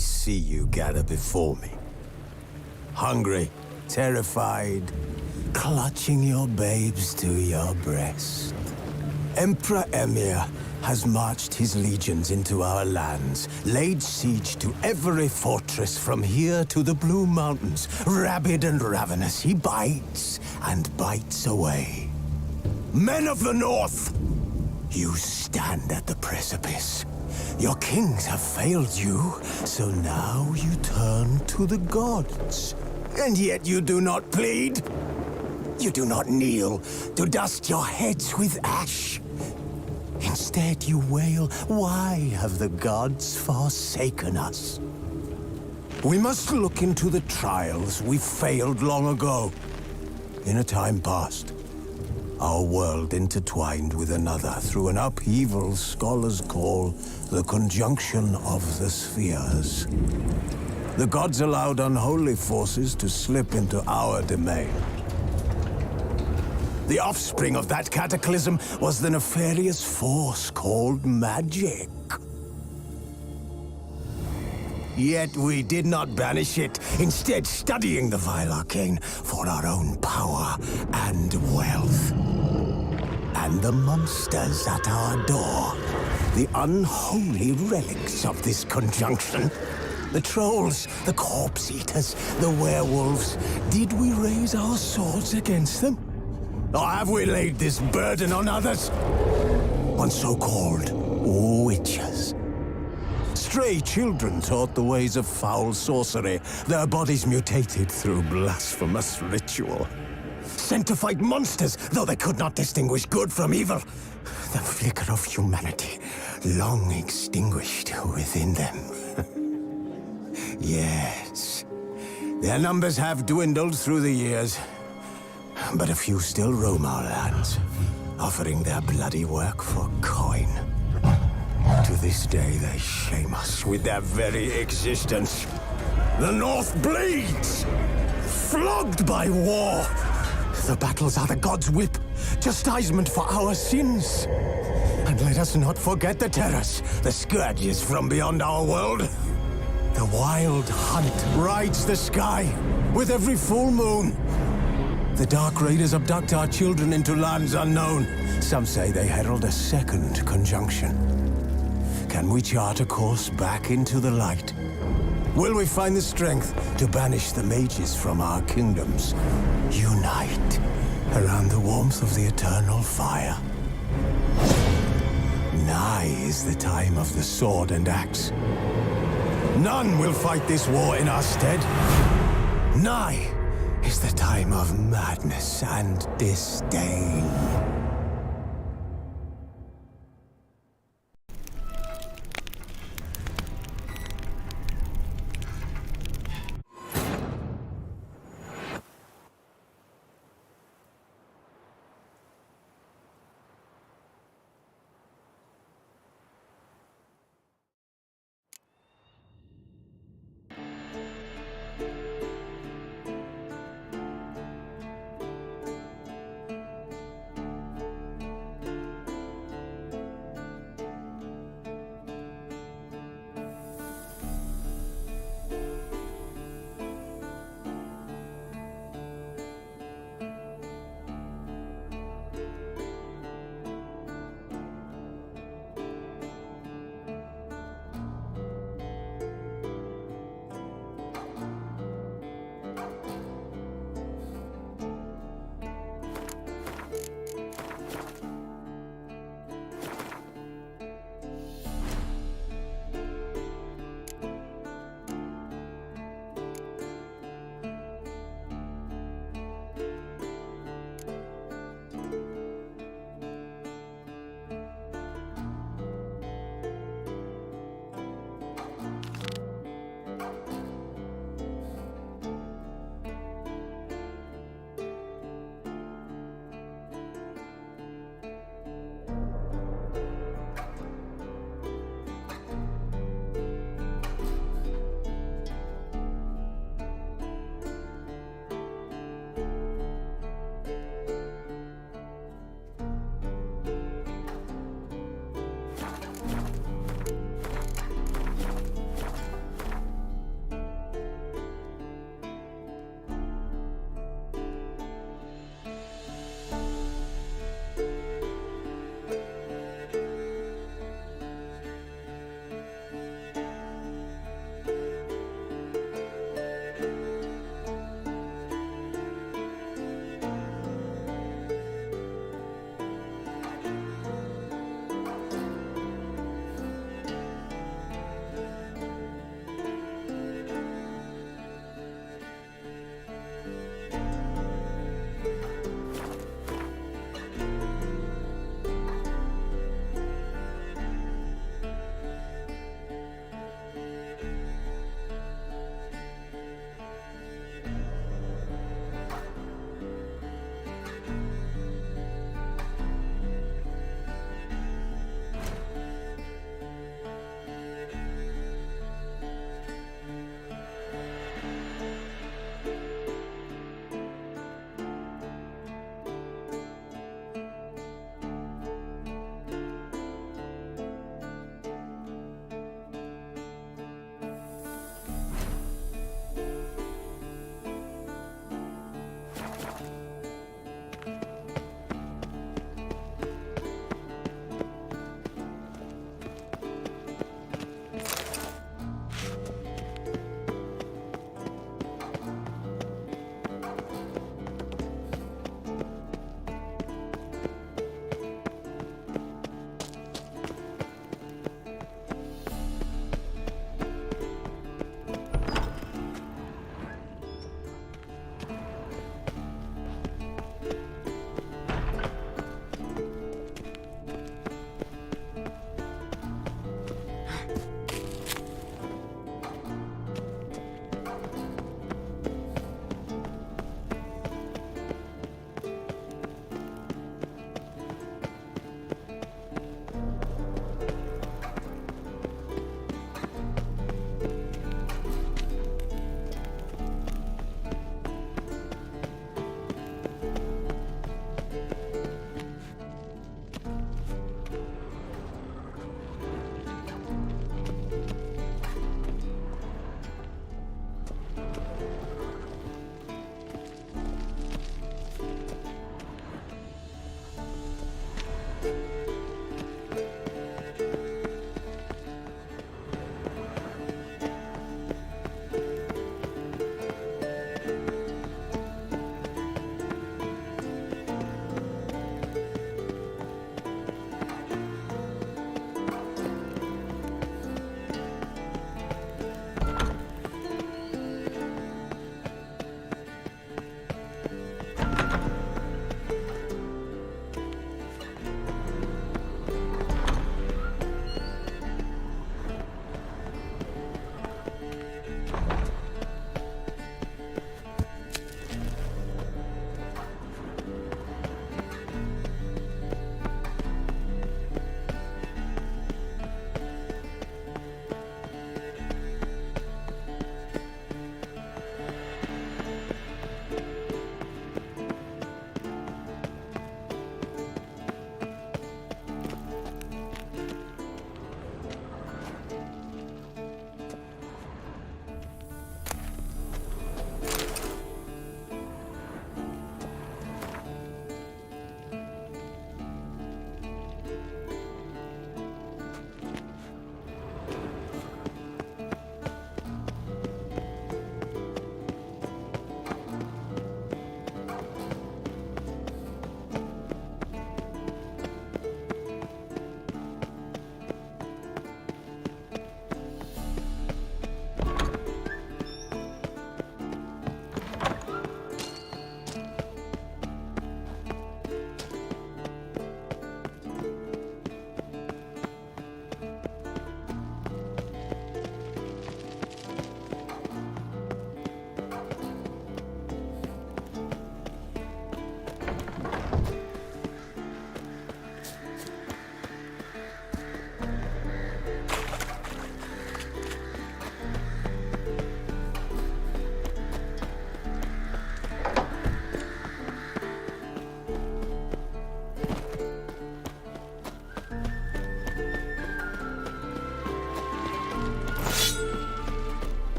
see you gather before me. Hungry, terrified, clutching your babes to your breast. Emperor Emir has marched his legions into our lands, laid siege to every fortress from here to the Blue Mountains. Rabid and ravenous, he bites and bites away. Men of the North, you stand at the precipice. Your kings have failed you, so now you turn to the gods. And yet you do not plead. You do not kneel to dust your heads with ash. Instead you wail, why have the gods forsaken us? We must look into the trials we failed long ago. In a time past, our world intertwined with another through an upheaval scholars call the conjunction of the spheres. The gods allowed unholy forces to slip into our domain. The offspring of that cataclysm was the nefarious force called magic. Yet we did not banish it, instead studying the vile arcane for our own power and wealth. And the monsters at our door, the unholy relics of this conjunction. The trolls, the corpse eaters, the werewolves. Did we raise our swords against them? Or have we laid this burden on others? On so-called witches. Stray children taught the ways of foul sorcery, their bodies mutated through blasphemous ritual. Sent to fight monsters, though they could not distinguish good from evil. The flicker of humanity, long extinguished within them. Yes, their numbers have dwindled through the years. But a few still roam our lands, offering their bloody work for coin. To this day, they shame us with their very existence. The North bleeds, flogged by war. The battles are the gods' whip, chastisement for our sins. And let us not forget the terrors, the scourges from beyond our world. The wild hunt rides the sky with every full moon. The Dark Raiders abduct our children into lands unknown. Some say they herald a second conjunction. Can we chart a course back into the light? Will we find the strength to banish the mages from our kingdoms? Unite around the warmth of the eternal fire. Nigh is the time of the sword and axe. None will fight this war in our stead. Nigh is the time of madness and disdain.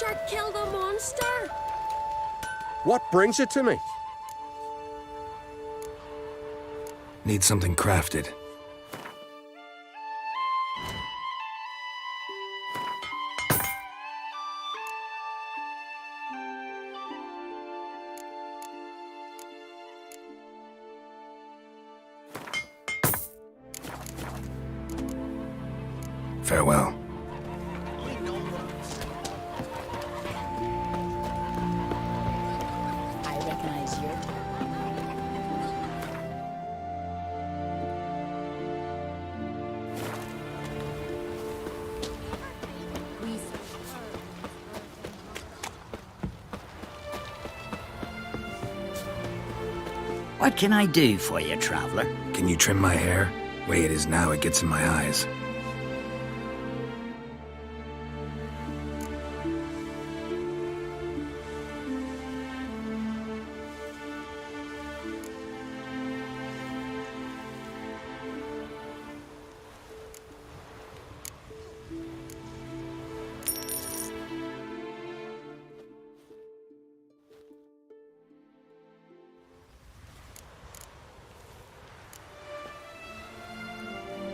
Jack killed a monster. What brings you to me? Need something crafted. Farewell. I recognize your tone. What can I do for you, traveler? Can you trim my hair? Way it is now, it gets in my eyes.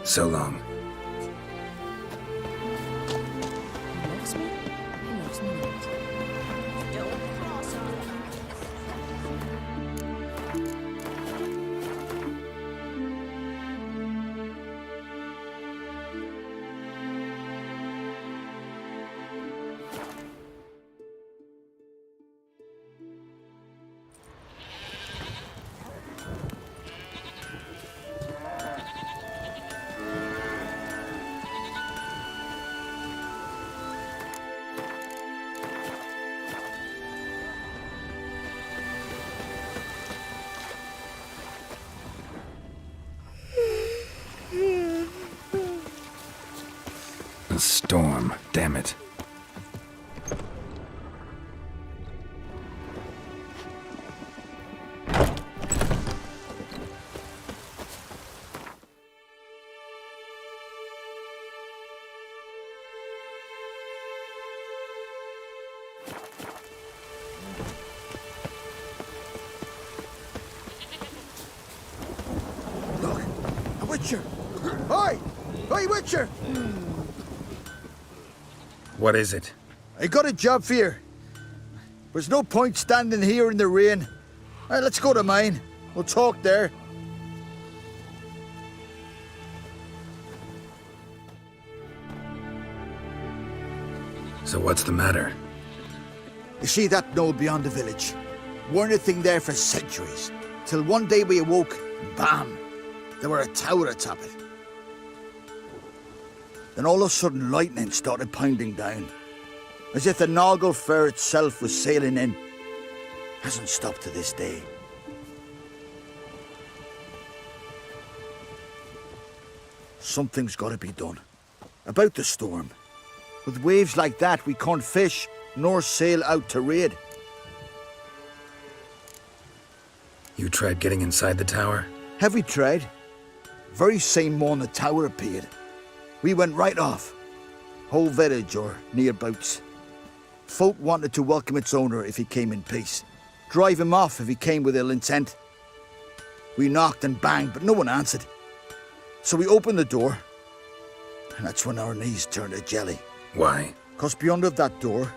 So long. He loves me. He loves me not. Don't cross our A storm, damn it. Look, a Witcher! Oi! Oi, Witcher! What is it? I got a job for you. There's no point standing here in the rain. All right, let's go to mine. We'll talk there. So what's the matter? You see that knoll beyond the village? Weren't a thing there for centuries. Till one day we awoke, and bam! There were a tower atop it. Then all of a sudden lightning started pounding down. As if the Noggle Fair itself was sailing in. Hasn't stopped to this day. Something's got to be done. About the storm. With waves like that, we can't fish nor sail out to raid. You tried getting inside the tower? Have we tried? Very same morning the tower appeared. We went right off. Whole village or nearabouts. Folk wanted to welcome its owner if he came in peace. Drive him off if he came with ill intent. We knocked and banged, but no one answered. So we opened the door, and that's when our knees turned to jelly. Why? 'Cause beyond of that door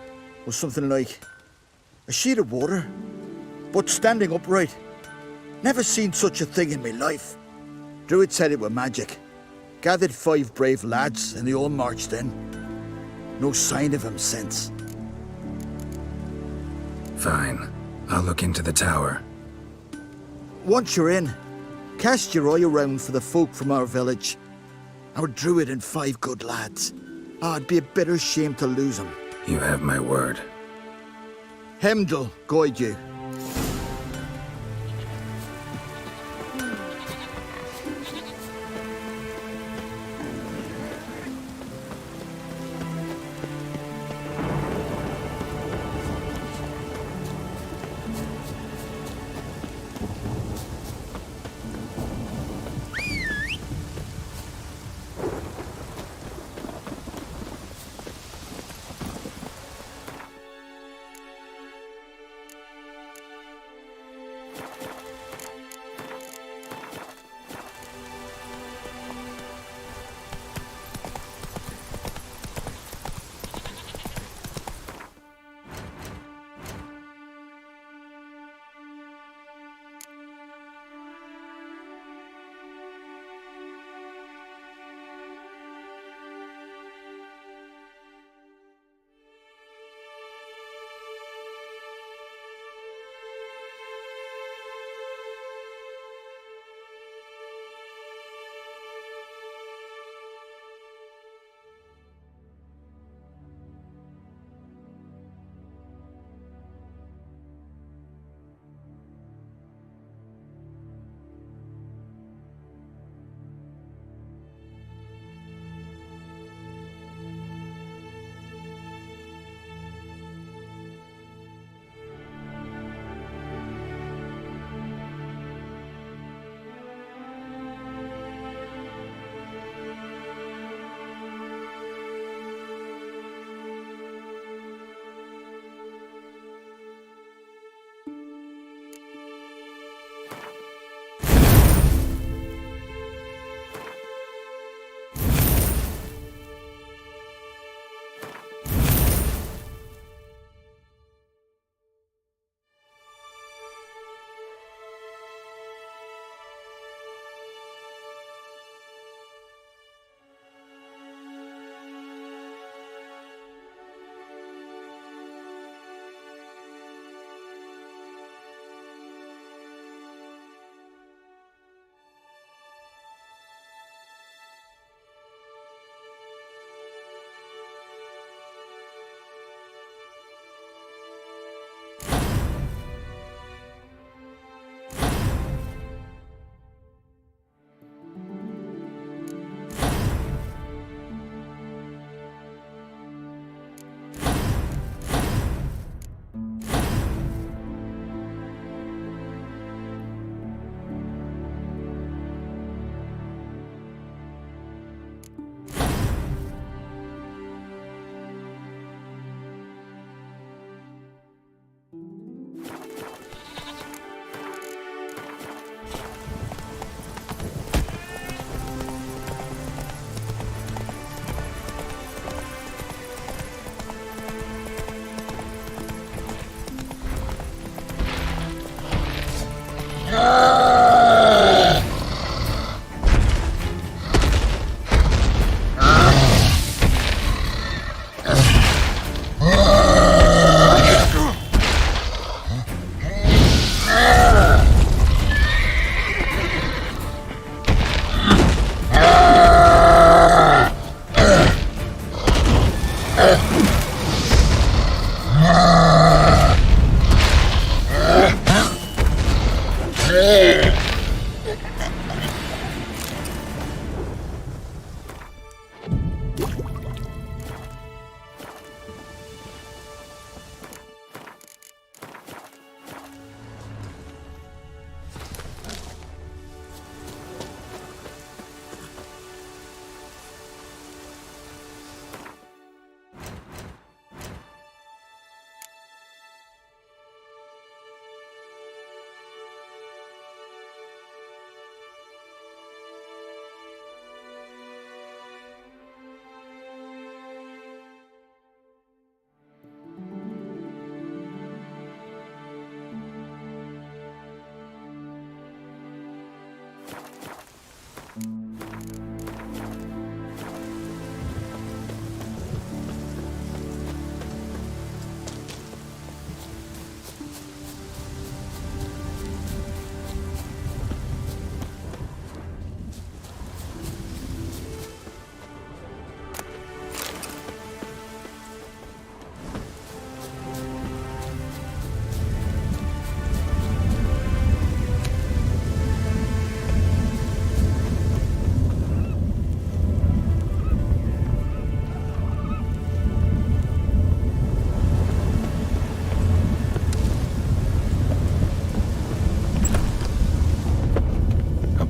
was something like a sheet of water, but standing upright. Never seen such a thing in my life. Druid said it were magic. Gathered 5 brave lads, and they all marched in. No sign of him since. Fine. I'll look into the tower. Once you're in, cast your eye around for the folk from our village. Our druid and 5 good lads. It'd be a bitter shame to lose them. You have my word. Hemdall guide you.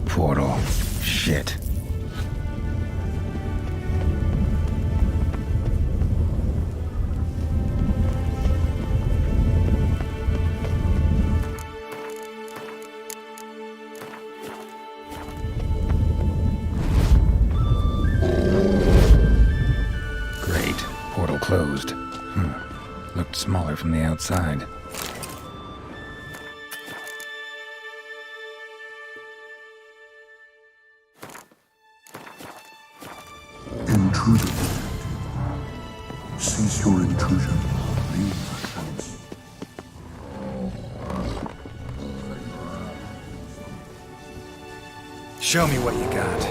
Portal. Shit. Great. Portal closed. Looked smaller from the outside. Intruder. Cease your intrusion. Leave at once. Show me what you got.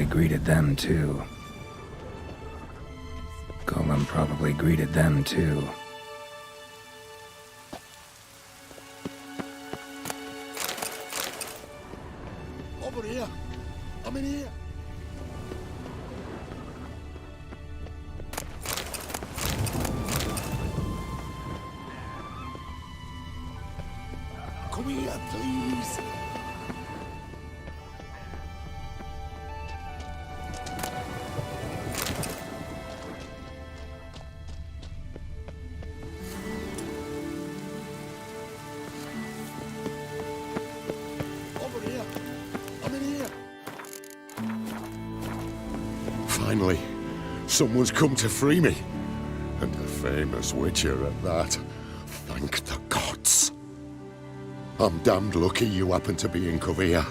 Greeted them too. Golem probably greeted them too. Over here. I'm in here. Come here, please. Finally, someone's come to free me. And a famous witcher at that. Thank the gods. I'm damned lucky you happen to be in Kovir.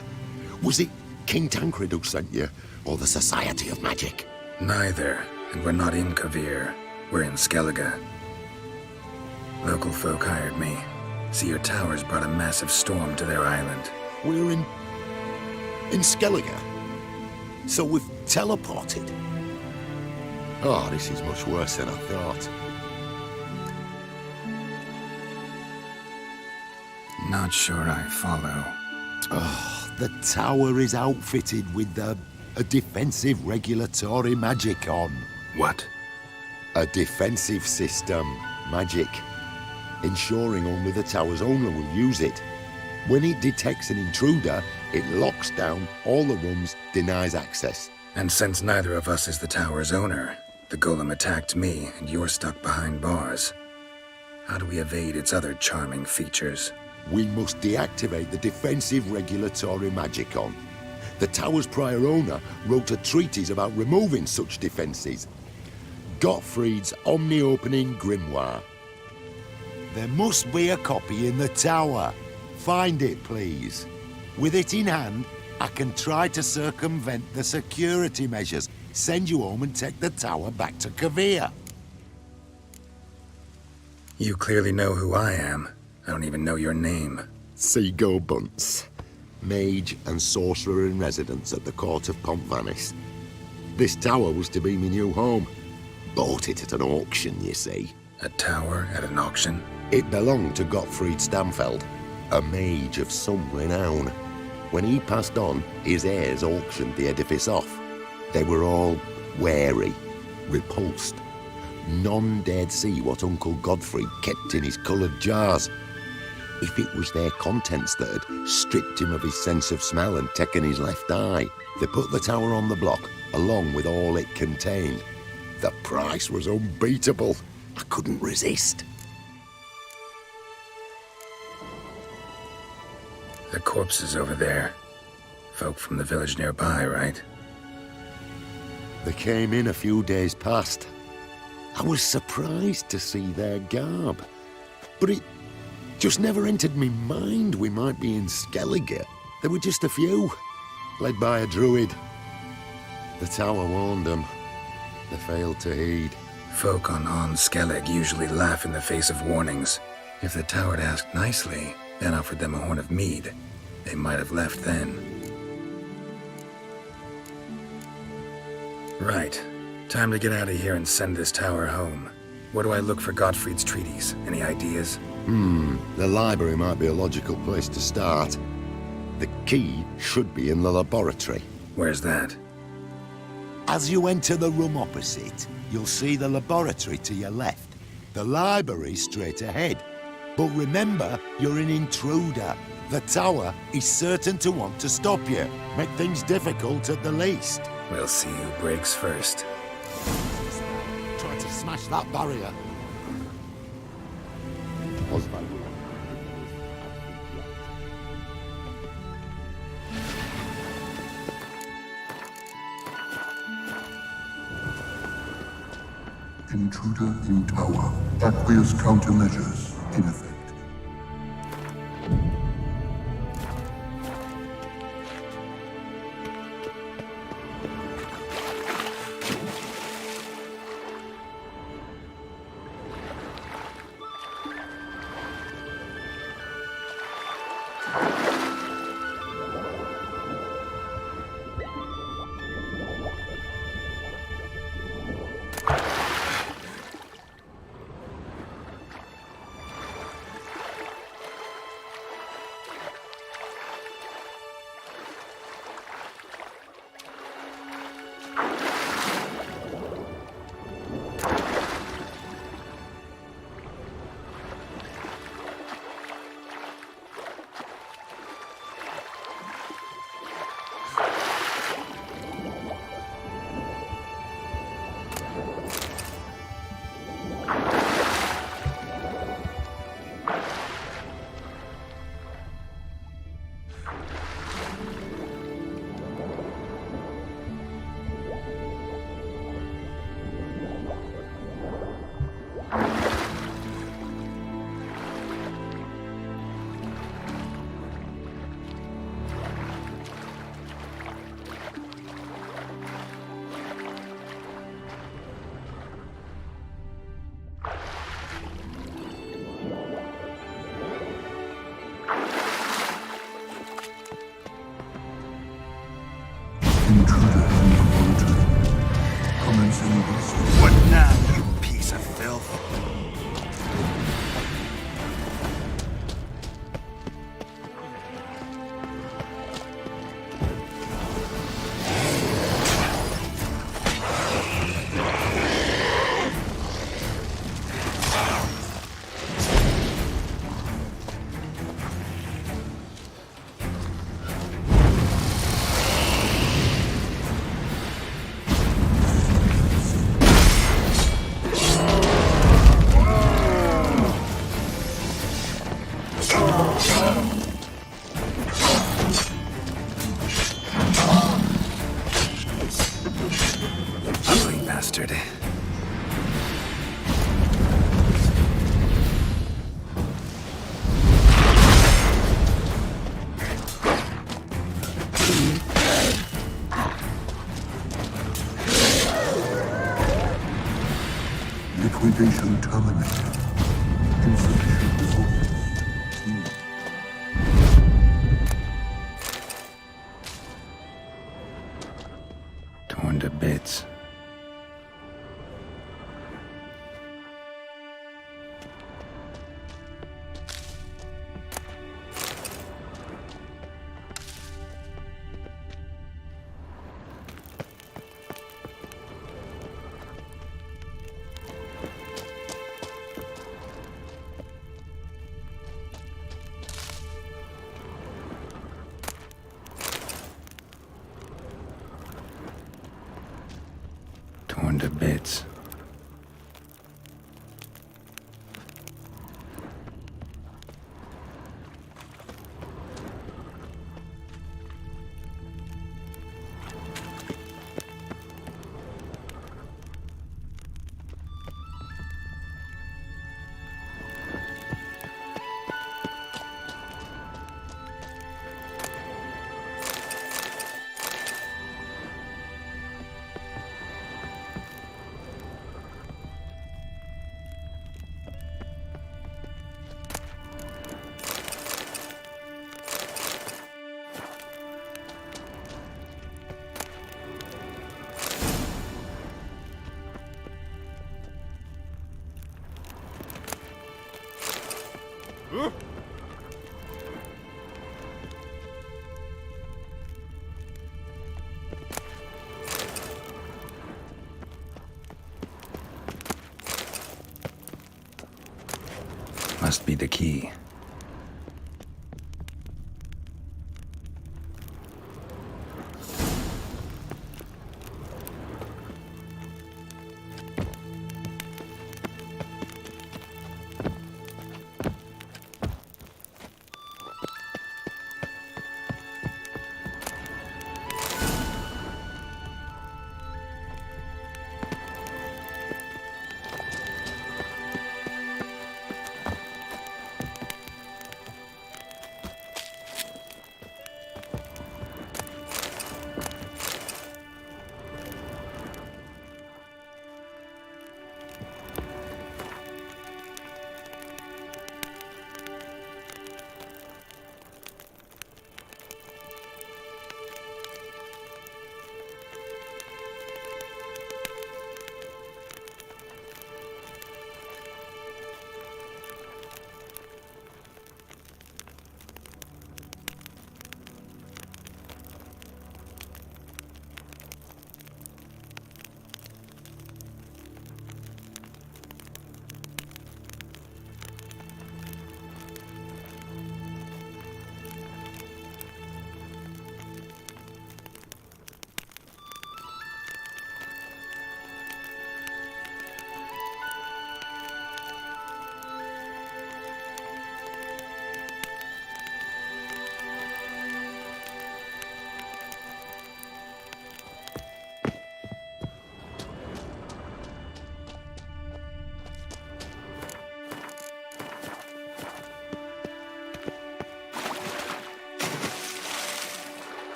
Was it King Tancred who sent you, or the Society of Magic? Neither, and we're not in Kovir. We're in Skellige. Local folk hired me. See, your towers brought a massive storm to their island. We're in Skellige? So we've teleported? Oh, this is much worse than I thought. Not sure I follow. Oh, the tower is outfitted with a defensive regulatory magic on. What? A defensive system magic, ensuring only the tower's owner will use it. When it detects an intruder, it locks down all the rooms, denies access. And since neither of us is the tower's owner, the golem attacked me and you're stuck behind bars. How do we evade its other charming features? We must deactivate the defensive regulatory magicon. The tower's prior owner wrote a treatise about removing such defenses. Gottfried's omni-opening grimoire. There must be a copy in the tower. Find it, please. With it in hand, I can try to circumvent the security measures, send you home and take the tower back to Kavir. You clearly know who I am. I don't even know your name. Seago Bunce, mage and sorcerer in residence at the court of Pontvanis. This tower was to be my new home. Bought it at an auction, you see. A tower at an auction? It belonged to Gottfried Stamfeld, a mage of some renown. When he passed on, his heirs auctioned the edifice off. They were all wary, repulsed. None dared see what Uncle Godfrey kept in his coloured jars. If it was their contents that had stripped him of his sense of smell and taken his left eye, they put the tower on the block, along with all it contained. The price was unbeatable. I couldn't resist. The corpses over there. Folk from the village nearby, right? They came in a few days past. I was surprised to see their garb, but it just never entered me mind we might be in Skellige. There were just a few, led by a druid. The tower warned them. They failed to heed. Folk on Skellig usually laugh in the face of warnings. If the tower had asked nicely, then offered them a horn of mead, they might have left then. Right. Time to get out of here and send this tower home. Where do I look for Gottfried's treatise? Any ideas? The library might be a logical place to start. The key should be in the laboratory. Where's that? As you enter the room opposite, you'll see the laboratory to your left. The library straight ahead. But remember, you're an intruder. The tower is certain to want to stop you. Make things difficult at the least. We'll see who breaks first. Try to smash that barrier. Intruder in tower. Aqueous countermeasures in effect. Liquidation terminated. Insufficient resources. Team. Torn to bits. Torn to bits. Must be the key.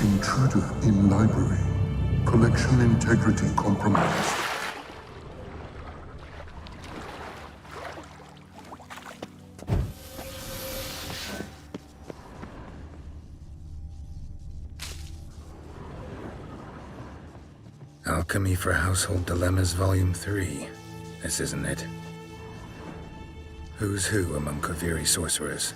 Intruder in library. Collection integrity compromised. Alchemy for Household Dilemmas, Volume 3. This isn't it. Who's who among Kaviri sorcerers?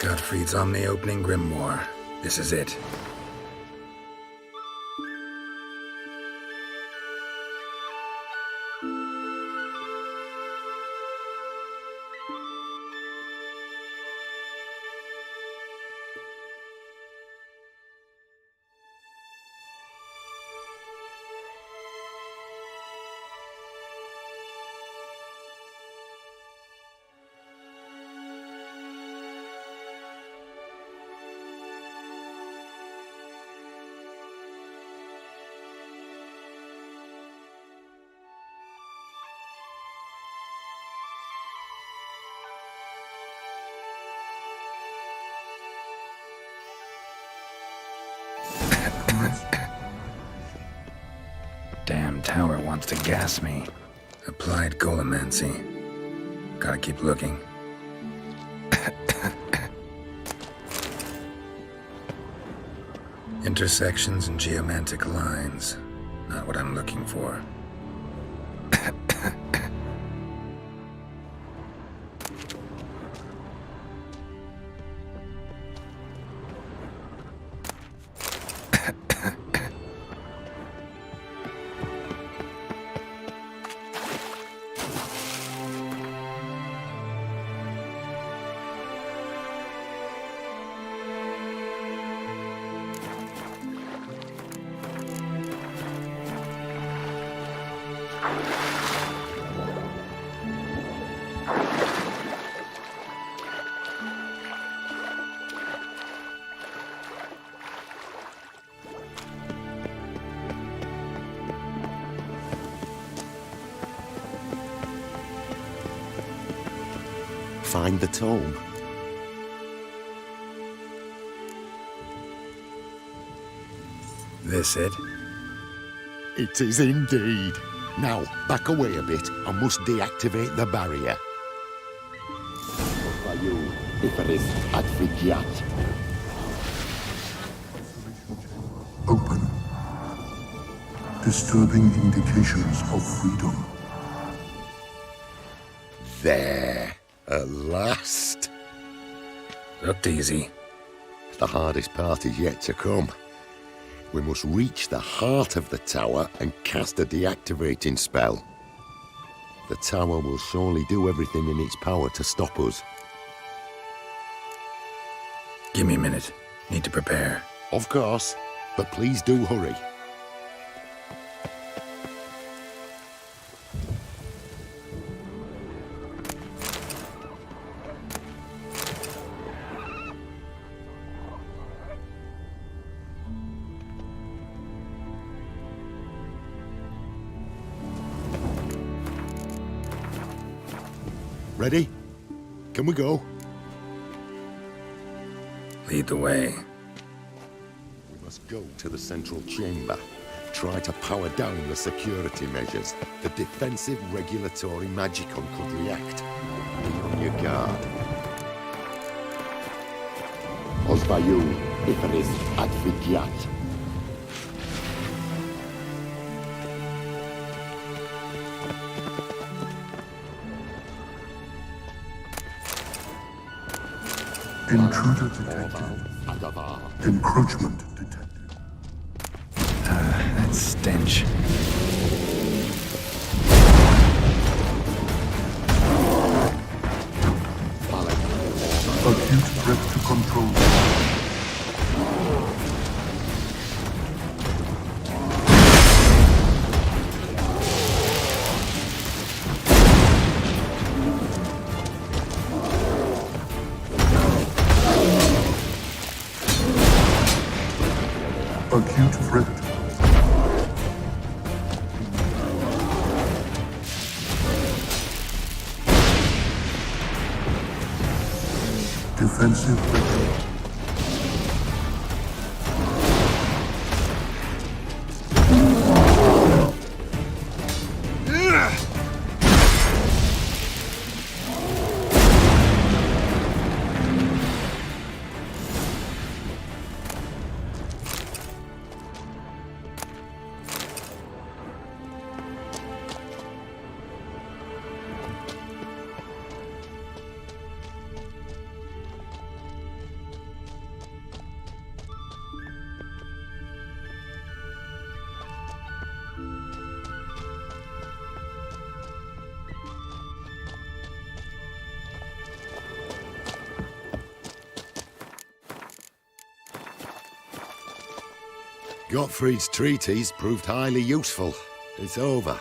Gottfried's Omni-Opening Grimoire. This is it. Damn tower wants to gas me. Applied golemancy. Gotta keep looking. Intersections and geomantic lines. Not what I'm looking for. Find the tome. This it? It is indeed. Now, back away a bit. I must deactivate the barrier. Open. Disturbing indications of freedom. There. At last. Looked easy. The hardest part is yet to come. We must reach the heart of the tower and cast a deactivating spell. The tower will surely do everything in its power to stop us. Give me a minute. Need to prepare. Of course, but please do hurry. Ready? Can we go? Lead the way. We must go to the central chamber. Try to power down the security measures. The defensive regulatory magicon could react. Be on your guard. Osvayu, Iferis, Advigiat. Intruder detected. Encroachment detected. That stench. Acute threat to control. Acute threat. Defensive threat. Gottfried's treatise proved highly useful. It's over.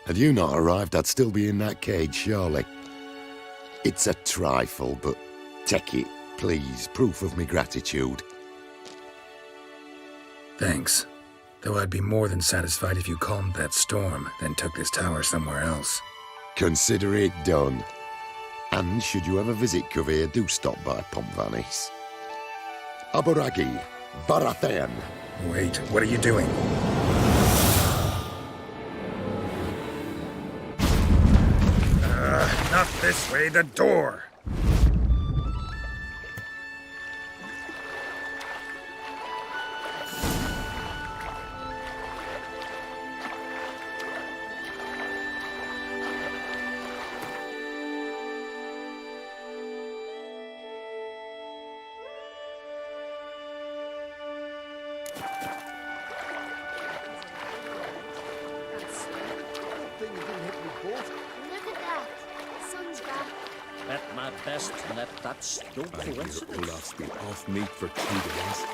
Had you not arrived, I'd still be in that cage, surely. It's a trifle, but take it, please. Proof of me gratitude. Thanks. Though I'd be more than satisfied if you calmed that storm, then took this tower somewhere else. Consider it done. And should you ever visit Kavir, do stop by Pompvanis. Aburagi, Barathan. Wait, what are you doing? Not this way, the door! Look at that. Sun's back. At my best, and that's no coincidence. Olaf's been off meat for 2 days.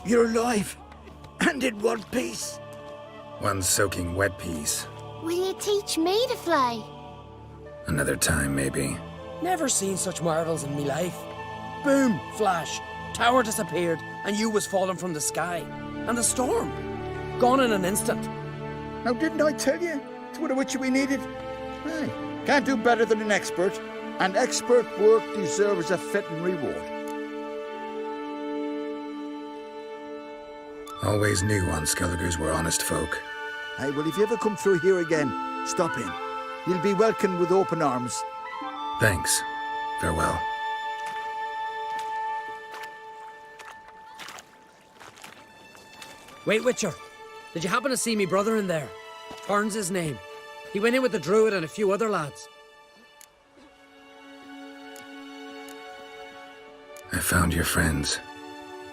You're alive. And in one piece. One soaking wet piece. Will you teach me to fly? Another time, maybe. Never seen such marvels in me life. Boom, flash, tower disappeared, and you was falling from the sky. And the storm, gone in an instant. Now, didn't I tell you? It's what which we needed. Aye, can't do better than an expert. And expert work deserves a fitting reward. Always knew on Skelligers were honest folk. Aye, well, if you ever come through here again, stop in. You'll be welcomed with open arms. Thanks. Farewell. Wait, Witcher. Did you happen to see me brother in there? Turn's his name. He went in with the druid and a few other lads. I found your friends.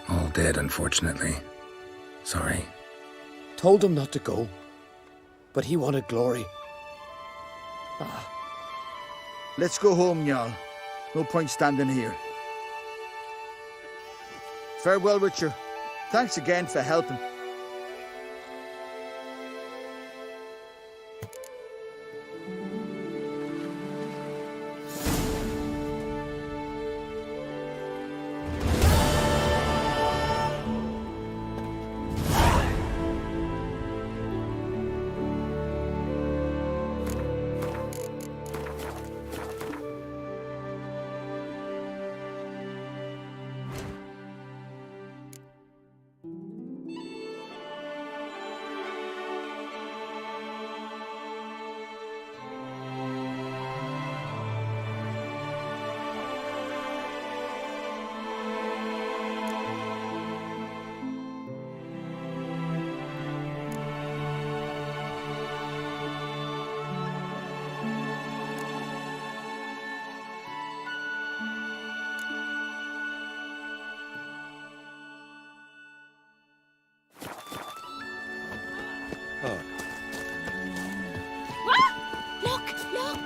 All dead, unfortunately. Sorry. Told him not to go. But he wanted glory. Let's go home, Jarl. No point standing here. Farewell, Witcher. Thanks again for helping. Look, look!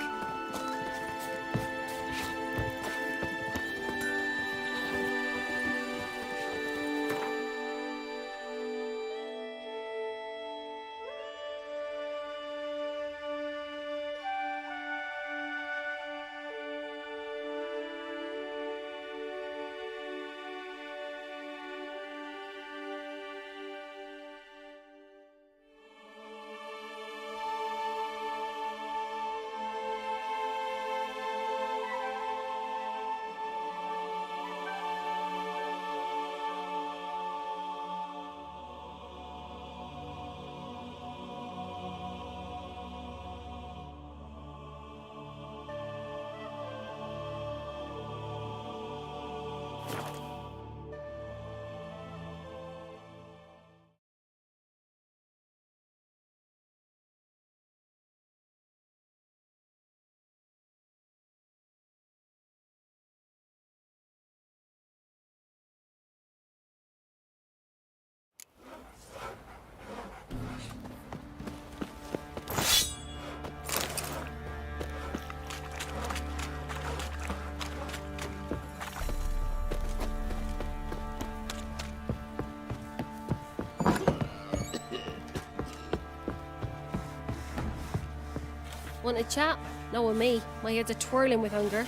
Want a chat? No, with me. My head's a twirling with hunger.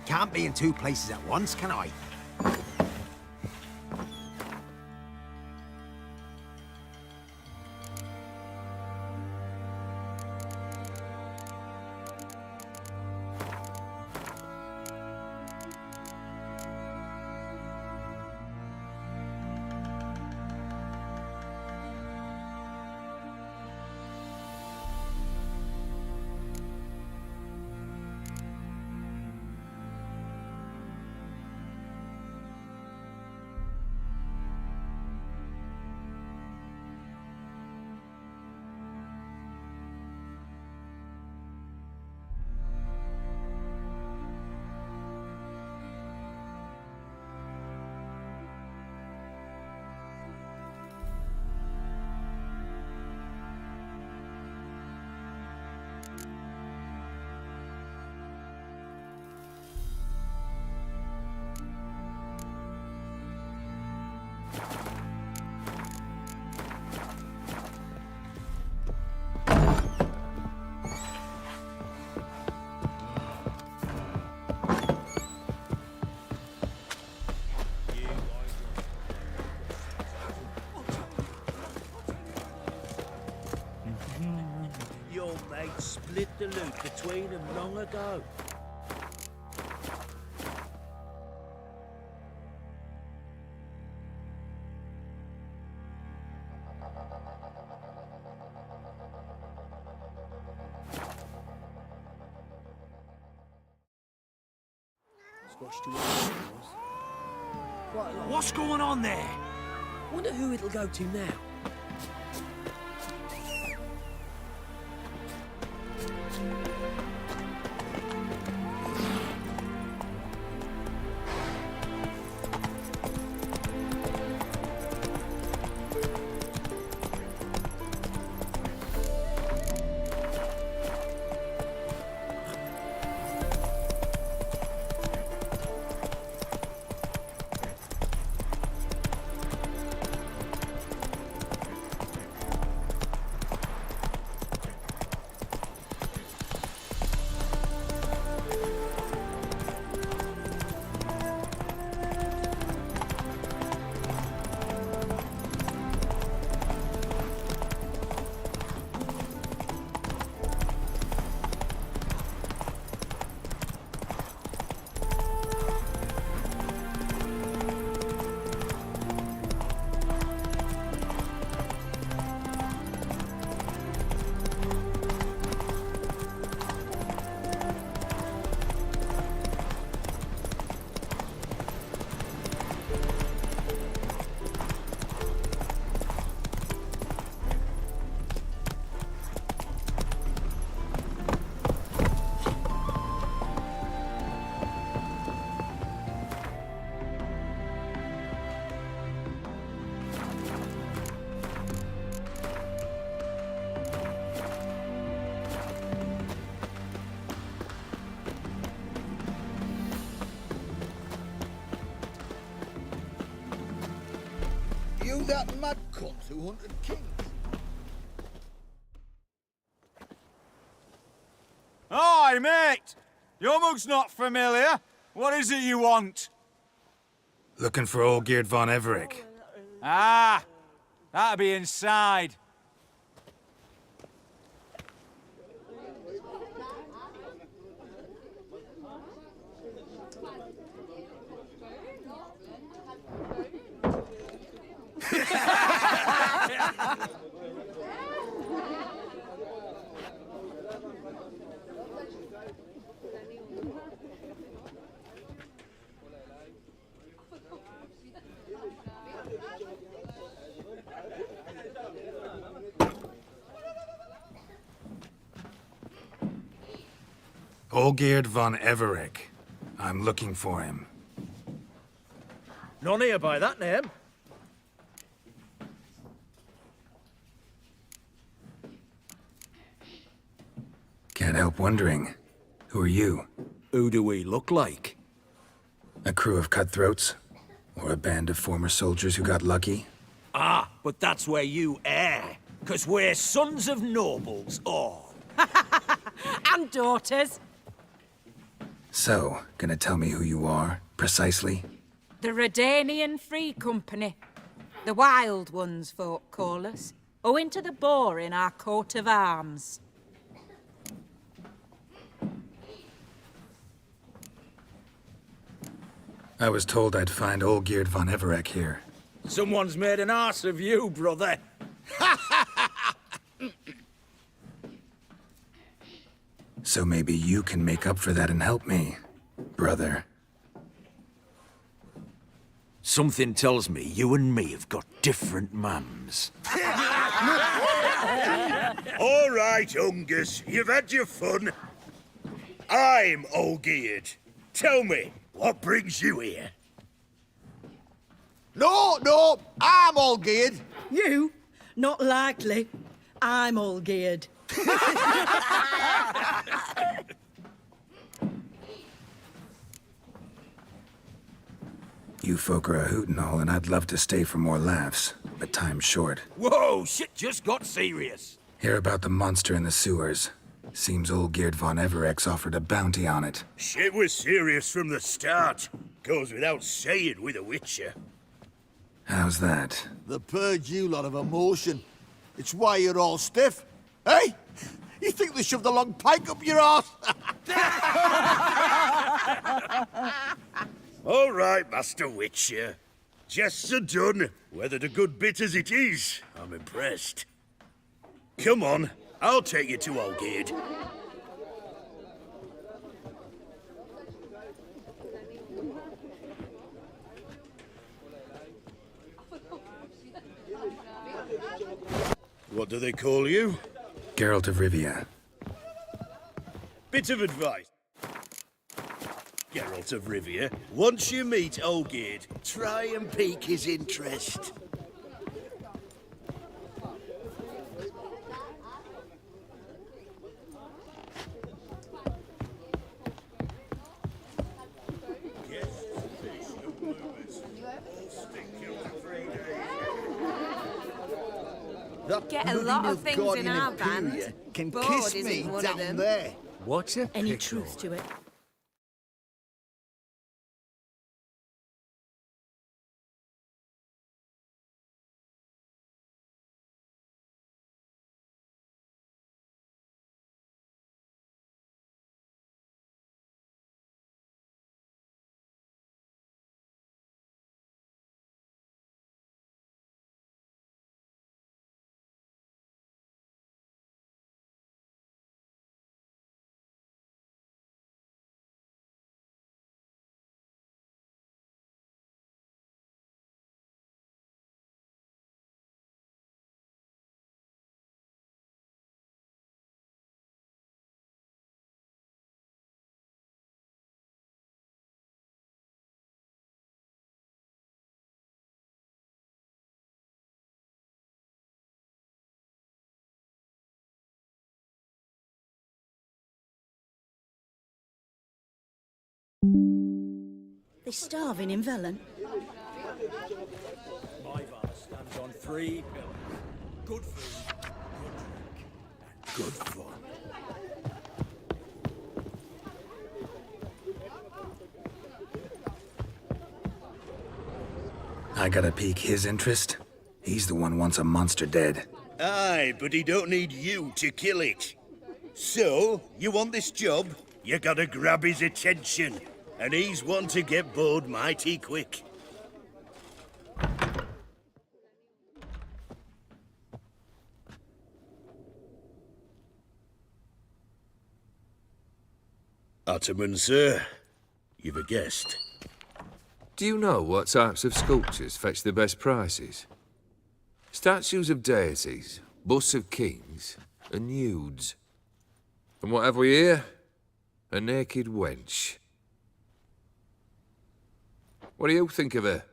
Can't be in two places at once, can I? split the loot between them long ago. What's going on there? Wonder who it'll go to now. You that mad cunt who hunted kings? Hi, mate! Your mug's not familiar. What is it you want? Looking for Olgierd von Everec. Ah! That'll be inside. Olgierd von Everec. I'm looking for him. None here by that name. Can't help wondering. Who are you? Who do we look like? A crew of cutthroats? Or a band of former soldiers who got lucky? Ah, but that's where you err. 'Cause we're sons of nobles, all. And daughters. So, gonna tell me who you are, precisely? The Redanian Free Company. The Wild Ones, folk call us. Owing to the boar in our coat of arms. I was told I'd find Olgierd von Everec here. Someone's made an arse of you, brother. So maybe you can make up for that and help me, brother. Something tells me you and me have got different mums. All right, Ungus, you've had your fun. I'm Olgierd. Tell me, what brings you here? No, I'm all geared. You? Not likely. I'm all geared. You folk are a hoot and all, and I'd love to stay for more laughs, but time's short. Whoa, shit just got serious. Hear about the monster in the sewers. Seems Olgierd von Everec's offered a bounty on it. Shit was serious from the start. Goes without saying with a Witcher. How's that? The purge you lot of emotion. It's why you're all stiff. Hey? You think they shoved a long pike up your arse? All right, Master Witcher. Jests are done. Weathered a good bit as it is. I'm impressed. Come on, I'll take you to Olgierd. What do they call you? Geralt of Rivia. Bit of advice. Geralt of Rivia, once you meet Olgierd, try and pique his interest. Get a lot of things in our band. Can Bored kiss isn't me one of down them. there. What's a Any pickle? truth to it? They're starving in Velen. My van stands on 3 pillars. Good food, good drink, and good fun. I gotta pique his interest. He's the one wants a monster dead. Aye, but he don't need you to kill it. So, you want this job? You gotta grab his attention. And he's one to get bored mighty quick. Ataman, sir. You've a guest. Do you know what types of sculptures fetch the best prices? Statues of deities, busts of kings, and nudes. And what have we here? A naked wench. What do you think of her?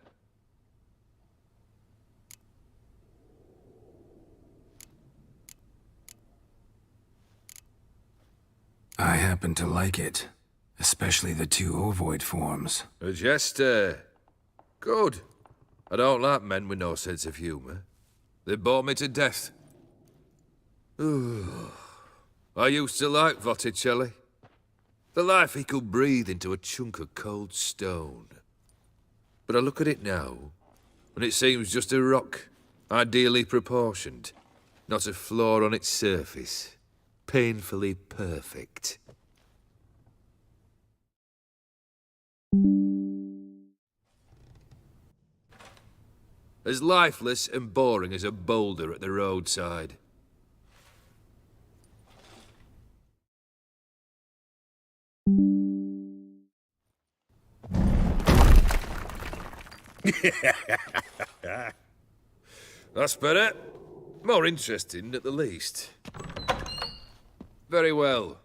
I happen to like it. Especially the 2 ovoid forms. A jester. Good. I don't like men with no sense of humour. They bore me to death. I used to like Botticelli. The life he could breathe into a chunk of cold stone. But I look at it now, and it seems just a rock, ideally proportioned. Not a flaw on its surface. Painfully perfect. As lifeless and boring as a boulder at the roadside. That's better. More interesting, at the least. Very well.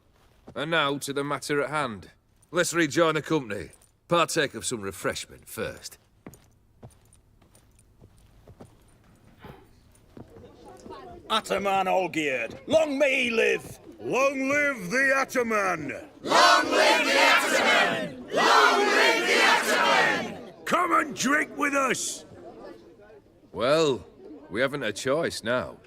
And now to the matter at hand. Let's rejoin the company. Partake of some refreshment first. Ataman Olgierd, long may he live! Long live the Ataman! Long live the Ataman! Long live the Ataman! Come and drink with us! Well, we haven't a choice now.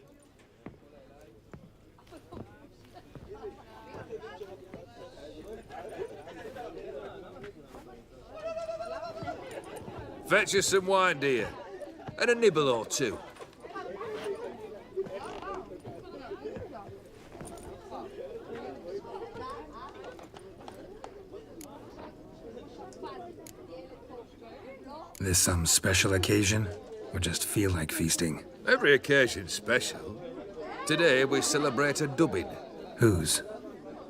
Fetch us some wine, dear. And a nibble or two. this some special occasion? Or just feel like feasting? Every occasion's special. Today we celebrate a dubbing. Whose?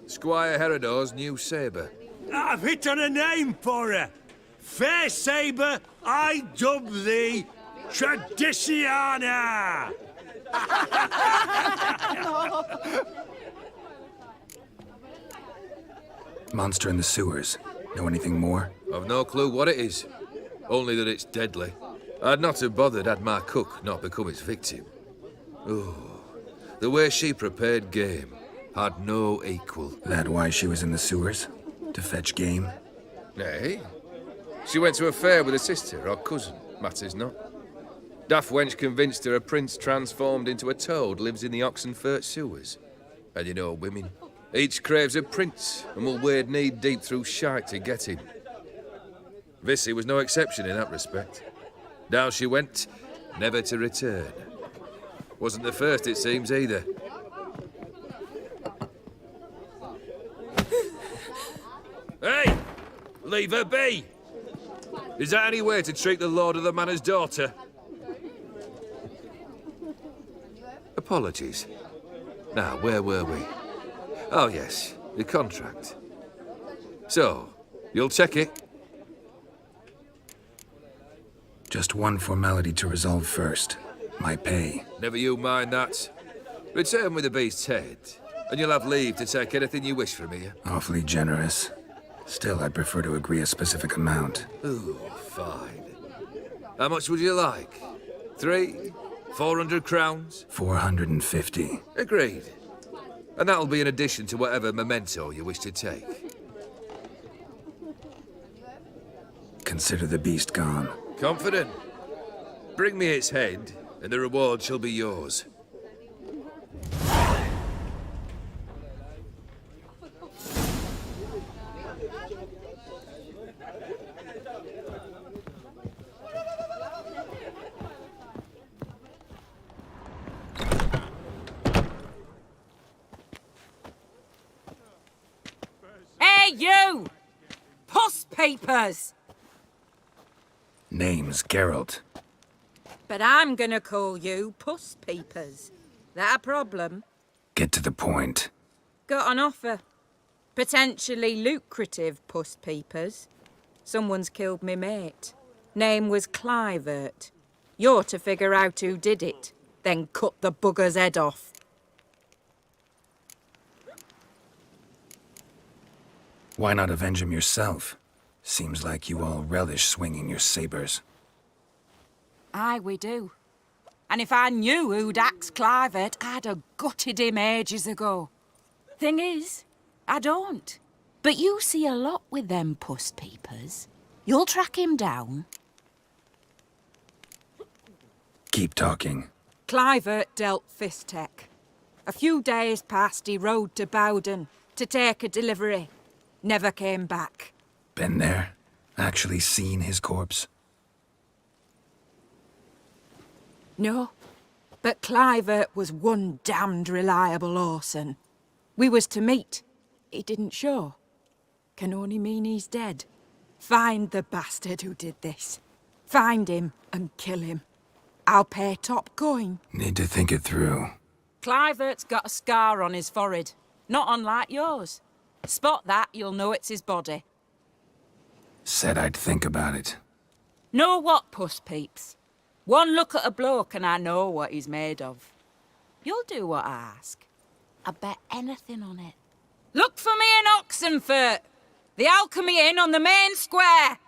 Squire Herodor's new sabre. I've hit on a name for her. Fair Sabre, I dub thee Tradiciana! Monster in the sewers. Know anything more? I've no clue what it is. Only that it's deadly. I'd not have bothered had my cook not become its victim. Oh, the way she prepared game had no equal. That why she was in the sewers? To fetch game? Nay. She went to a fair with a sister or cousin, matters not. Daft wench convinced her a prince transformed into a toad lives in the Oxenfurt sewers. And you know women. Each craves a prince and will wade knee-deep through shite to get him. Vissy was no exception in that respect. Down she went, never to return. Wasn't the first, it seems, either. Hey! Leave her be! Is that any way to treat the lord of the manor's daughter? Apologies. Now, where were we? Oh, yes, the contract. So, you'll check it? Just one formality to resolve first. My pay. Never you mind that. Return with the beast's head, and you'll have leave to take anything you wish from here. Awfully generous. Still, I'd prefer to agree a specific amount. Ooh, fine. How much would you like? 400 crowns? 450. Agreed. And that'll be in addition to whatever memento you wish to take. Consider the beast gone. Confident? Bring me its head, and the reward shall be yours. Hey, you! Puss papers! Name's Geralt. But I'm gonna call you Puss Peepers. That a problem? Get to the point. Got an offer. Potentially lucrative Puss Peepers. Someone's killed me mate. Name was Clivert. You're to figure out who did it, then cut the bugger's head off. Why not avenge him yourself? Seems like you all relish swinging your sabers. Aye, we do. And if I knew who'd axed Clivert, I'd have gutted him ages ago. Thing is, I don't. But you see a lot with them Puss Peepers. You'll track him down. Keep talking. Clivert dealt Fistek. A few days past, he rode to Bowden to take a delivery. Never came back. Been there? Actually seen his corpse? No, but Clivert was one damned reliable Orson. We was to meet. He didn't show. Can only mean he's dead. Find the bastard who did this. Find him and kill him. I'll pay top coin. Need to think it through. Clivert's got a scar on his forehead, not unlike yours. Spot that, you'll know it's his body. Said I'd think about it. Know what, Puss Peeps? One look at a bloke and I know what he's made of. You'll do what I ask. I bet anything on it. Look for me in Oxenfurt! The Alchemy Inn on the main square!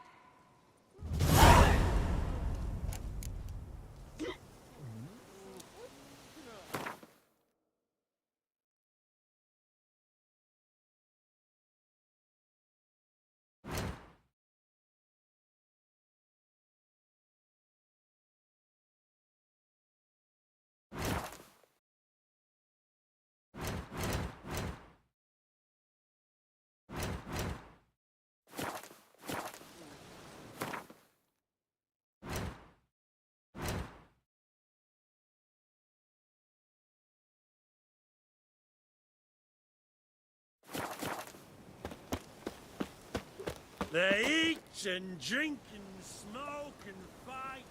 They eat and drink and smoke and fight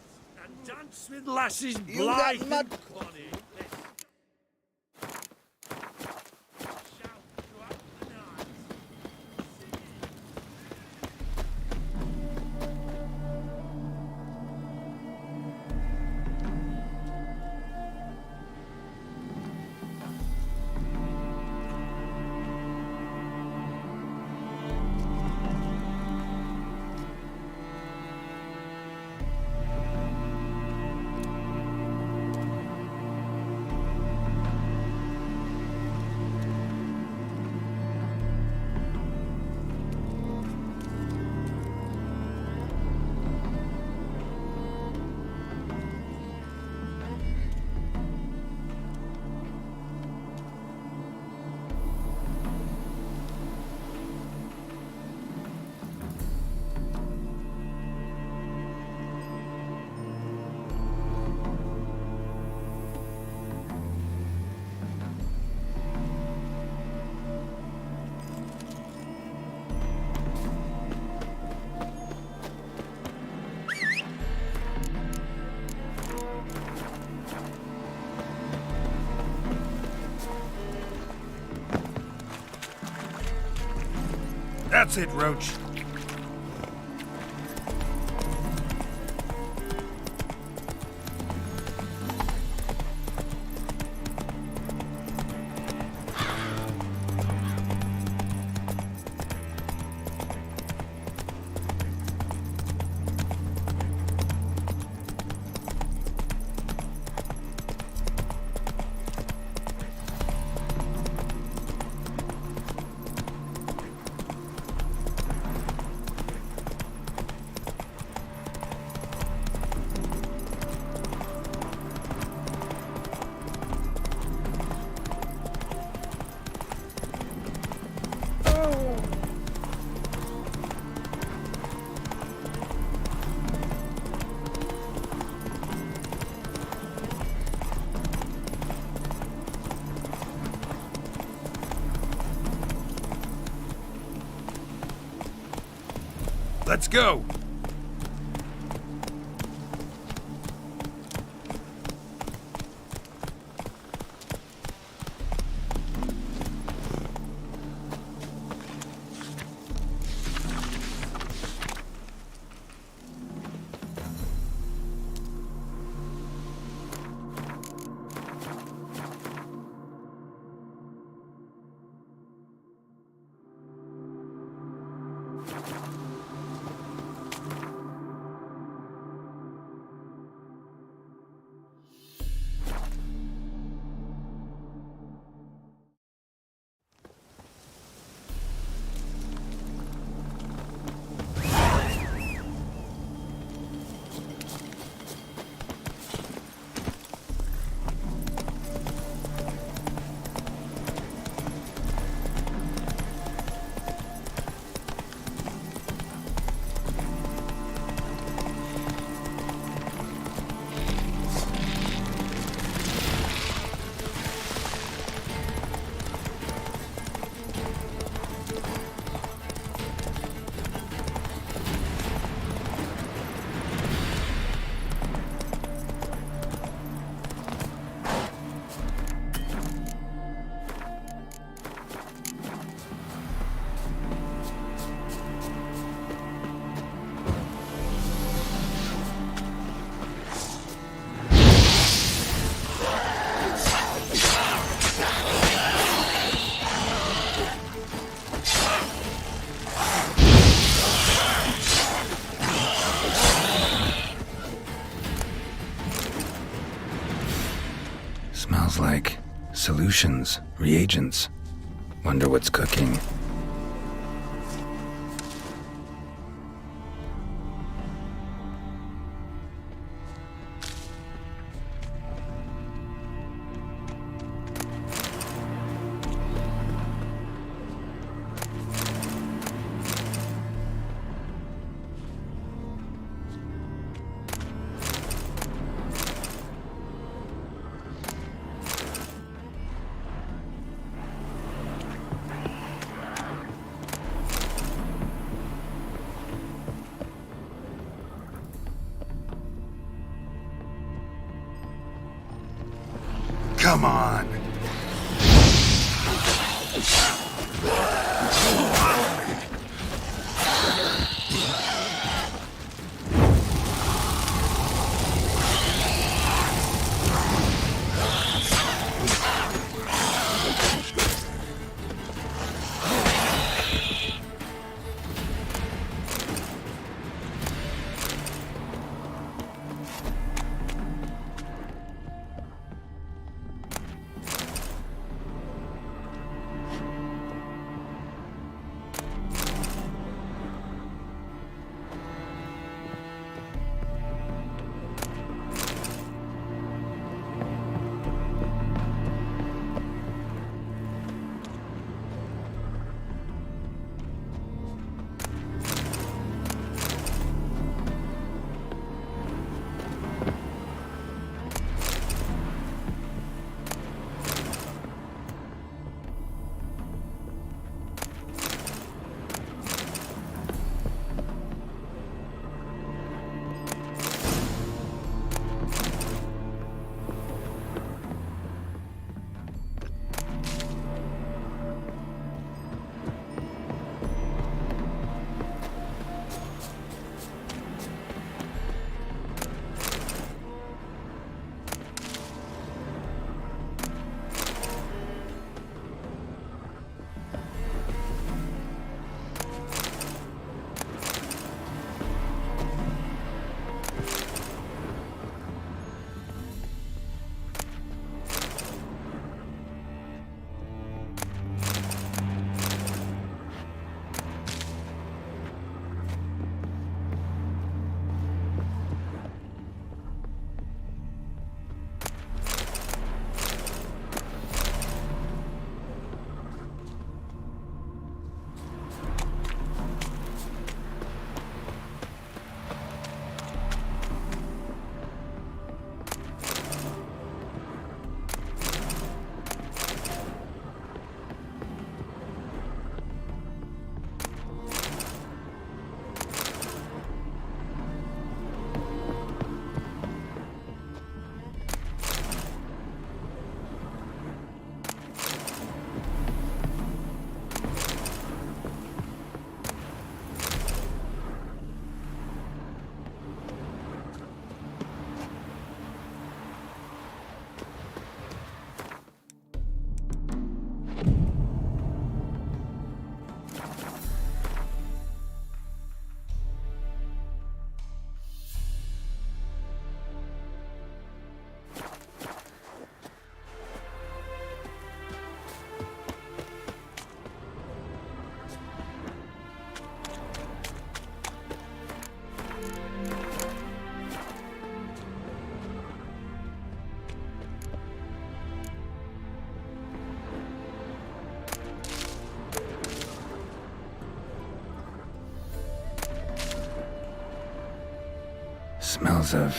and dance with lasses You blithe that mad- and bonny. Shout throughout the night. That's it, Roach. Let's go! Smells like solutions, reagents. Wonder what's cooking. Come on. Smells of...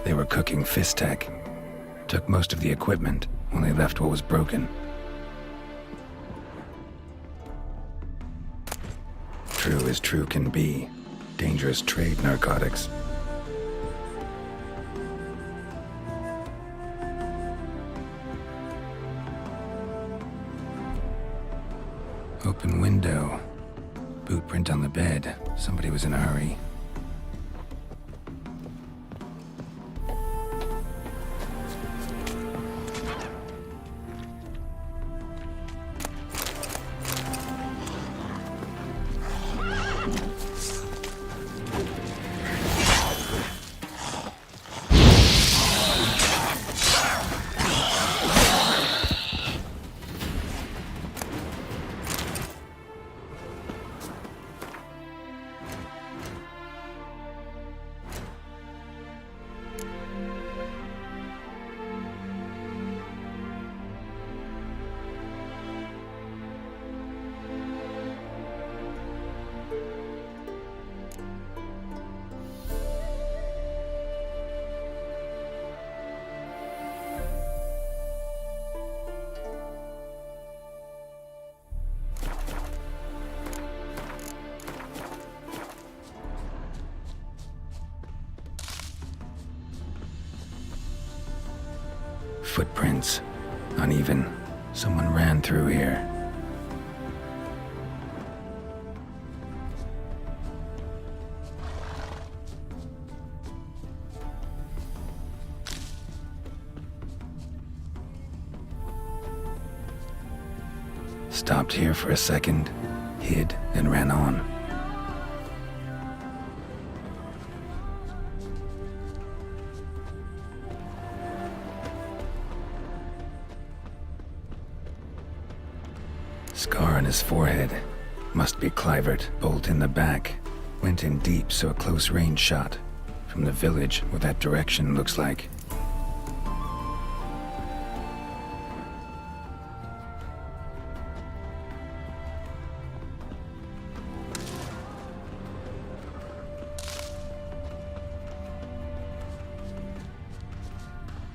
they were cooking Fistek. Took most of the equipment, only left what was broken. True as true can be. Dangerous trade, narcotics. Open window. Boot print on the bed. Somebody was in a hurry. Footprints. Uneven. Someone ran through here. Stopped here for a second, hid, and ran on. Scar on his forehead. Must be Clivert. Bolt in the back. Went in deep, so a close range shot. From the village, what that direction looks like.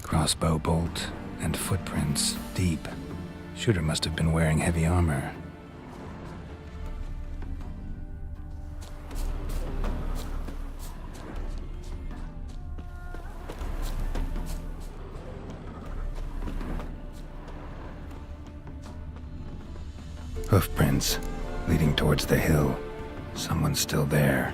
Crossbow bolt and footprints deep. Shooter must have been wearing heavy armor. Hoofprints leading towards the hill. Someone's still there.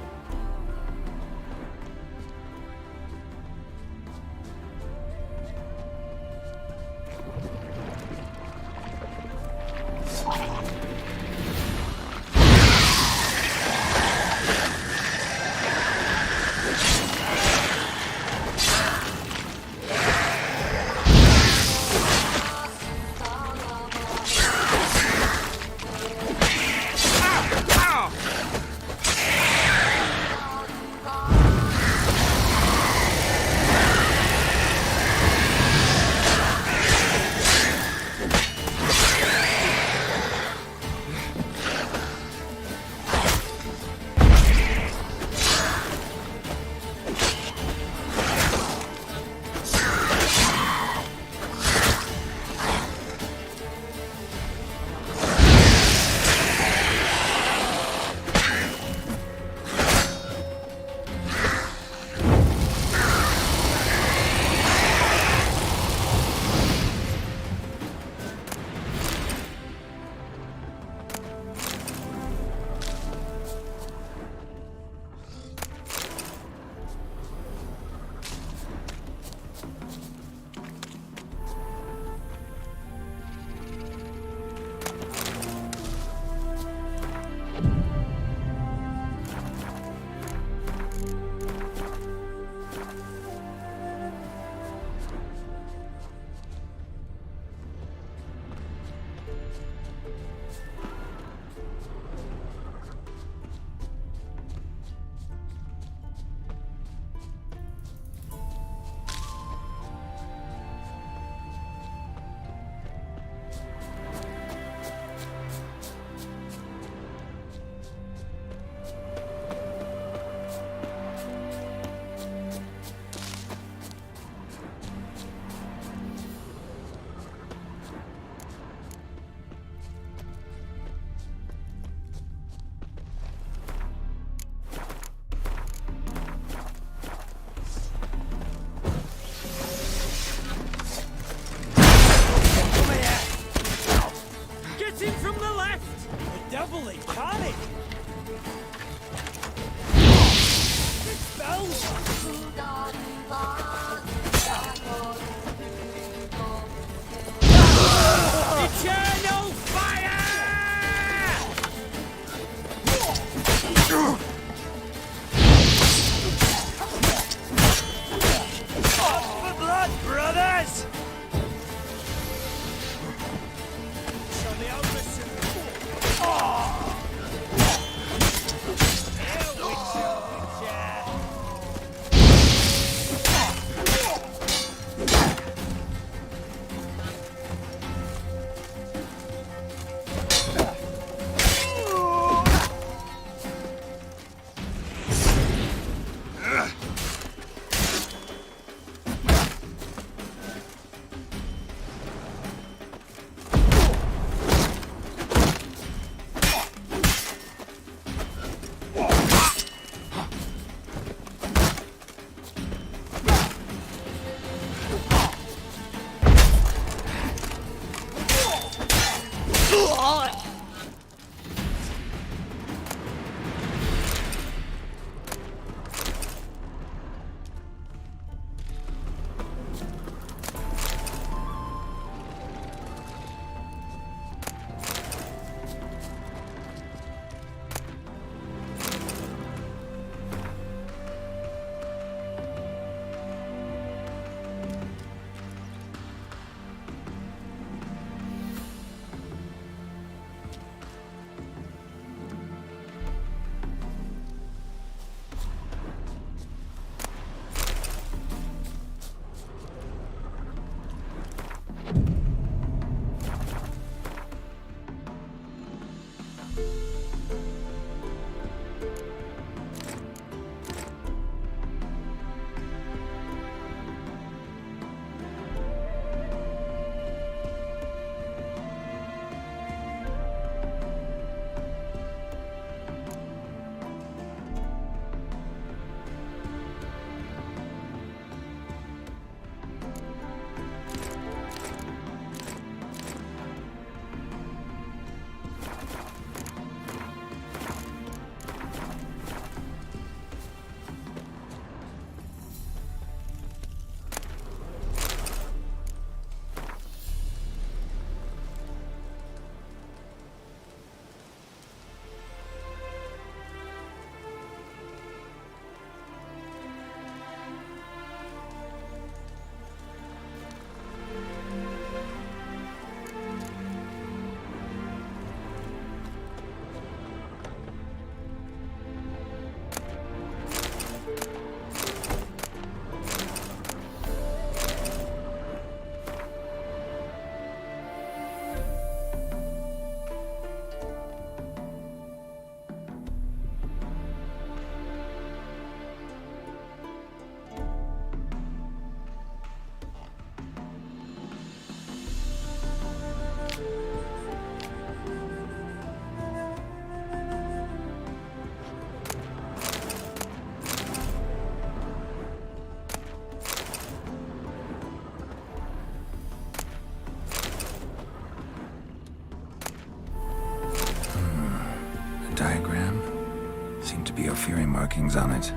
Diagram? Seemed to be Ophiri markings on it.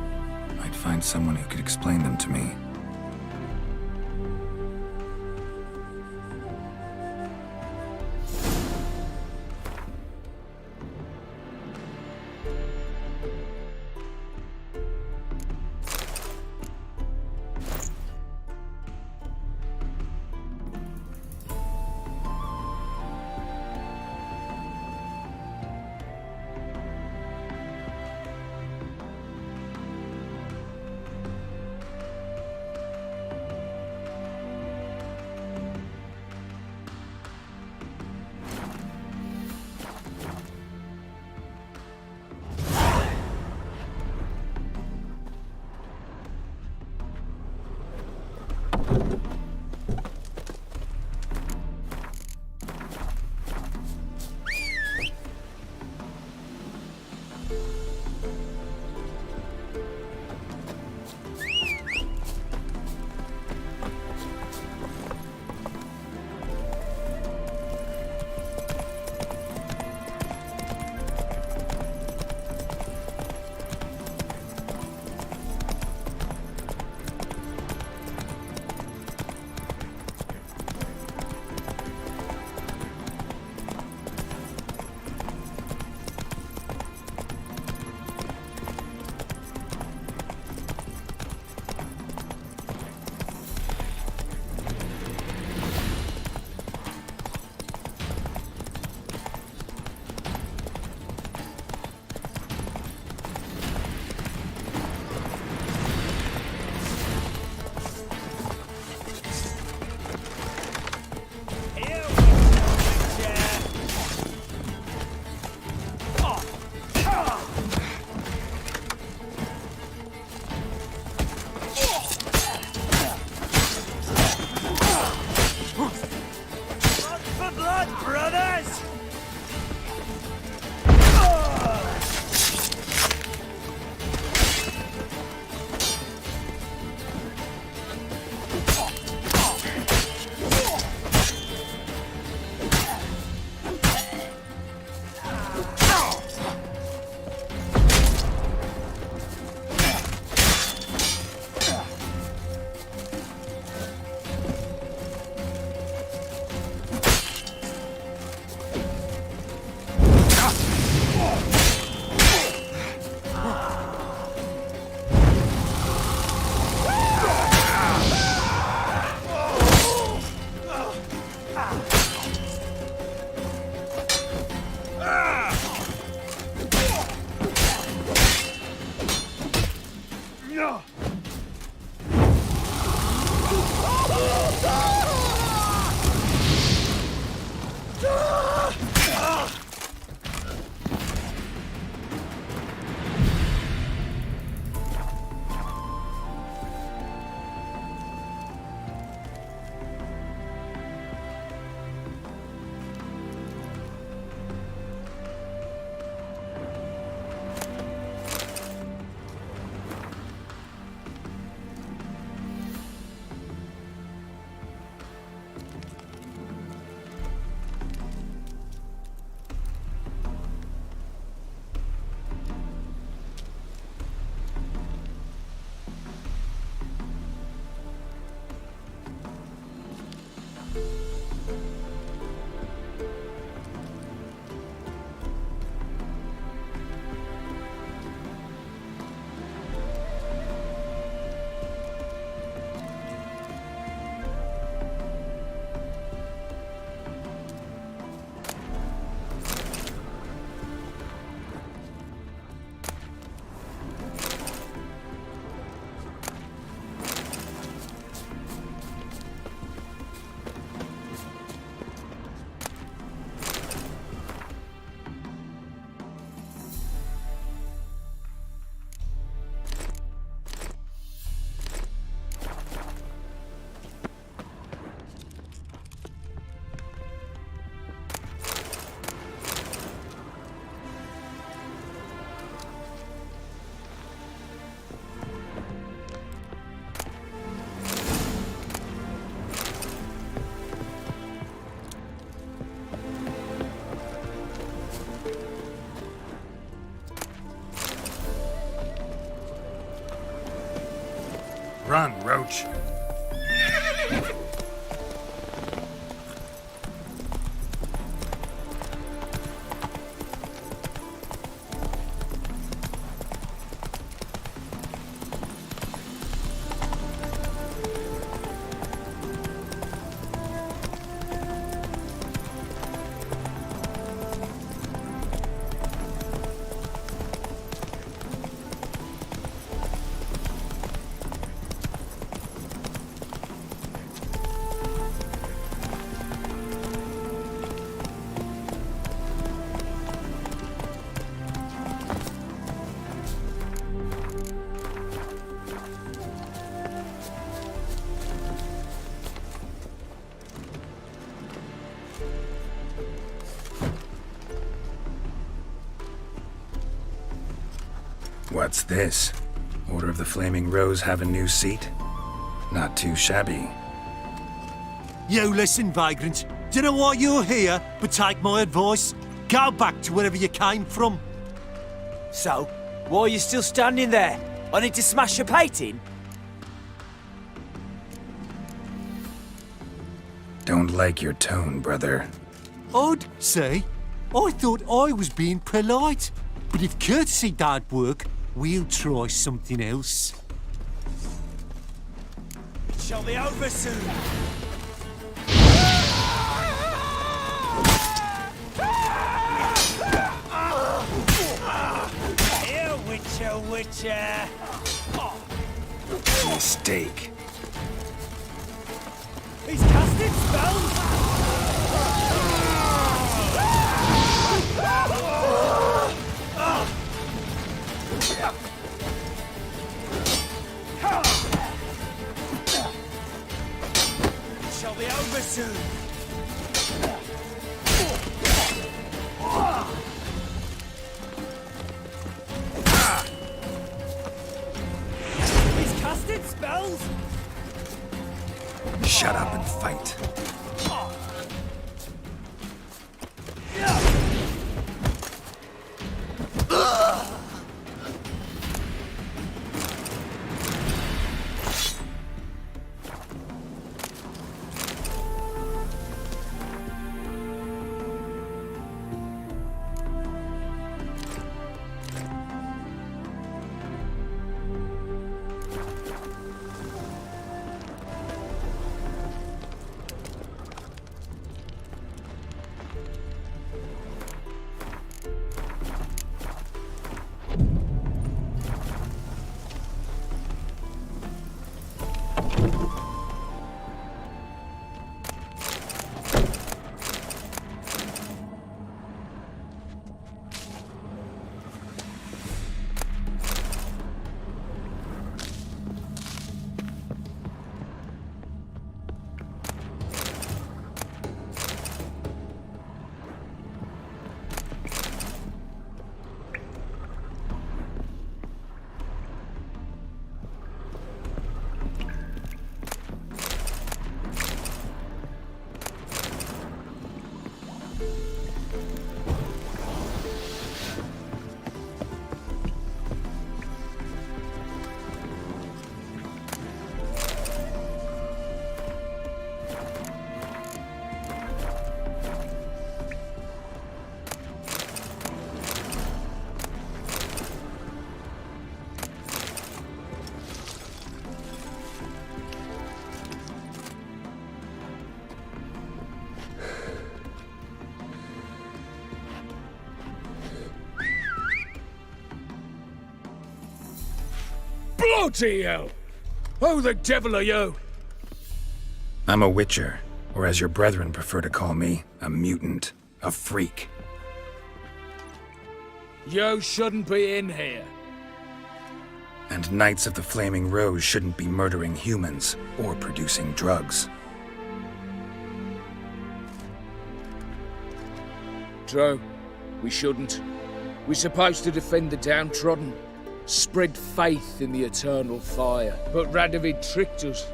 Might find someone who could explain them to me. Run, Roach. What's this? Order of the Flaming Rose have a new seat? Not too shabby. You listen, vagrant. Do you know why you're here? But take my advice. Go back to wherever you came from. So, why are you still standing there? I need to smash your painting? Don't like your tone, brother. Odd, say. I thought I was being polite. But if courtesy don't work, we'll try something else. It shall be over soon. Here, Witcher. Mistake. He's casting spells. It shall be over soon. He's casting spells. Shut up and fight. Bloody hell! Who the devil are you? I'm a Witcher, or as your brethren prefer to call me, a mutant, a freak. You shouldn't be in here. And Knights of the Flaming Rose shouldn't be murdering humans or producing drugs. True. We shouldn't. We're supposed to defend the downtrodden, spread faith in the eternal fire. But Radovid tricked us.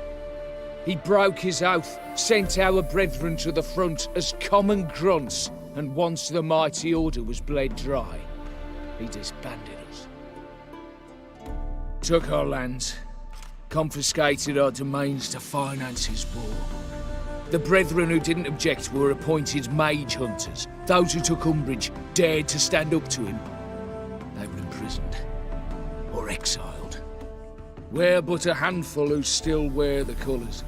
He broke his oath, sent our brethren to the front as common grunts, and once the mighty order was bled dry, he disbanded us. Took our lands, confiscated our domains to finance his war. The brethren who didn't object were appointed mage hunters. Those who took umbrage dared to stand up to him. They were imprisoned or exiled. We're but a handful who still wear the colours.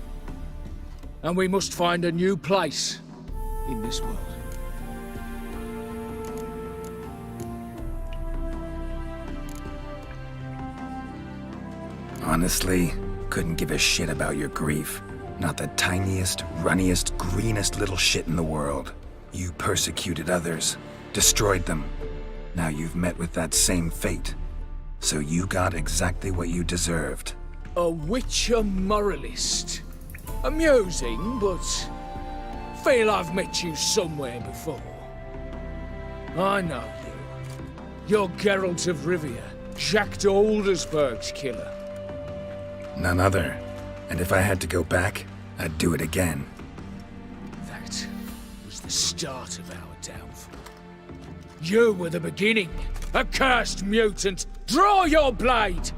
And we must find a new place in this world. Honestly, couldn't give a shit about your grief. Not the tiniest, runniest, greenest little shit in the world. You persecuted others, destroyed them. Now you've met with that same fate. So you got exactly what you deserved. A witcher moralist. Amusing, but feel I've met you somewhere before. I know you. You're Geralt of Rivia, Jacques de Aldersberg's killer. None other. And if I had to go back, I'd do it again. That was the start of our downfall. You were the beginning. Accursed mutant! Draw your blade!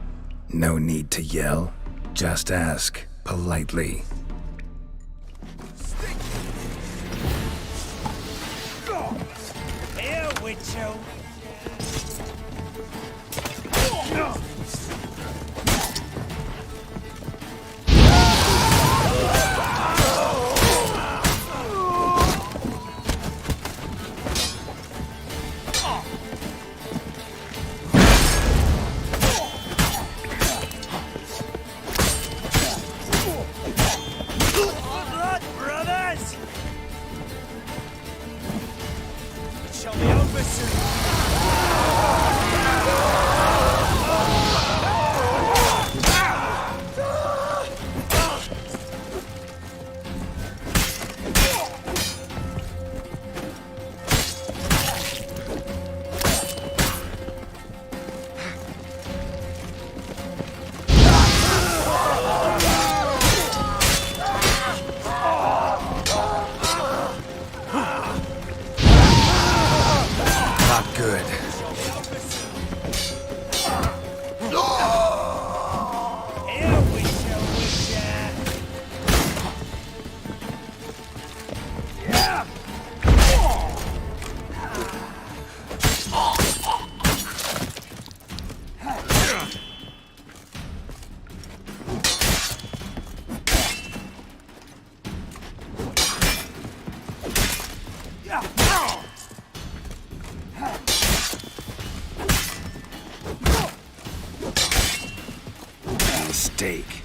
No need to yell. Just ask, politely. Here, Witcher. Mistake.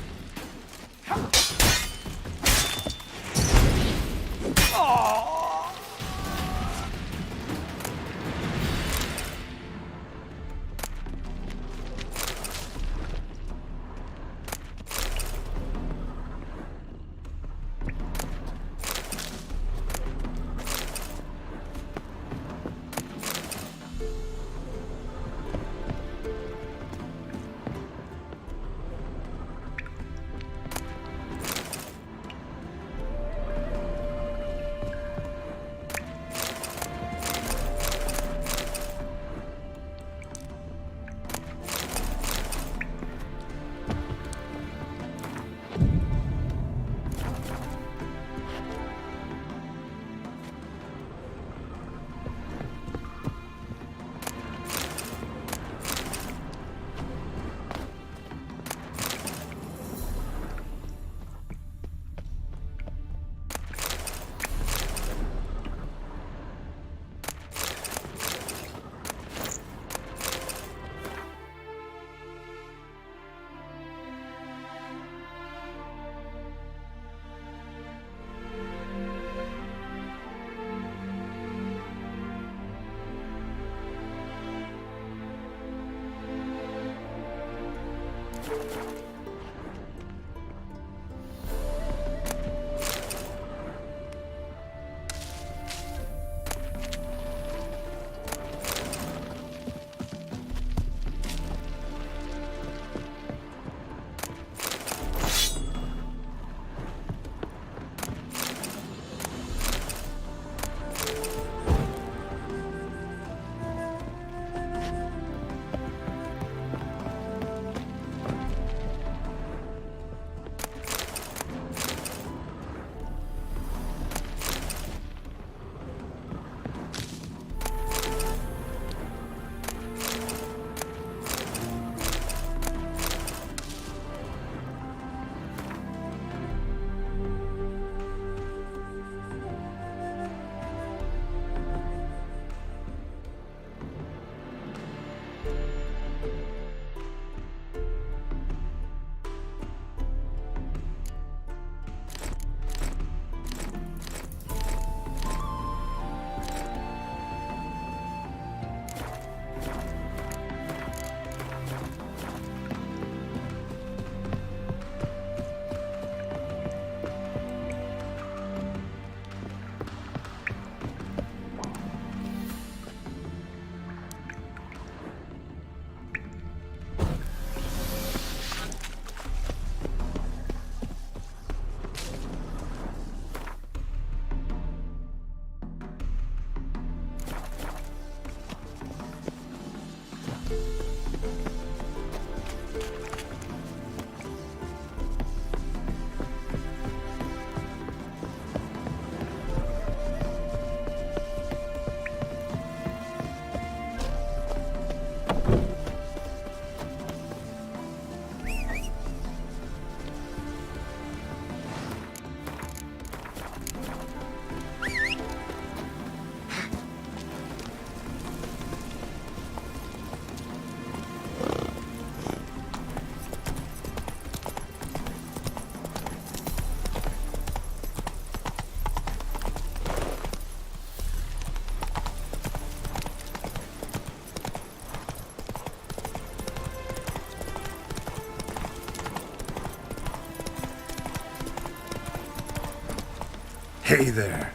Hey there.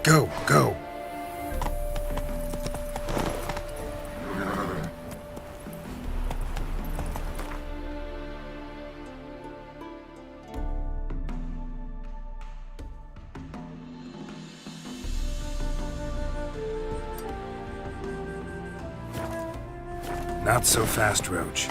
Go, go. Not so fast, Roach.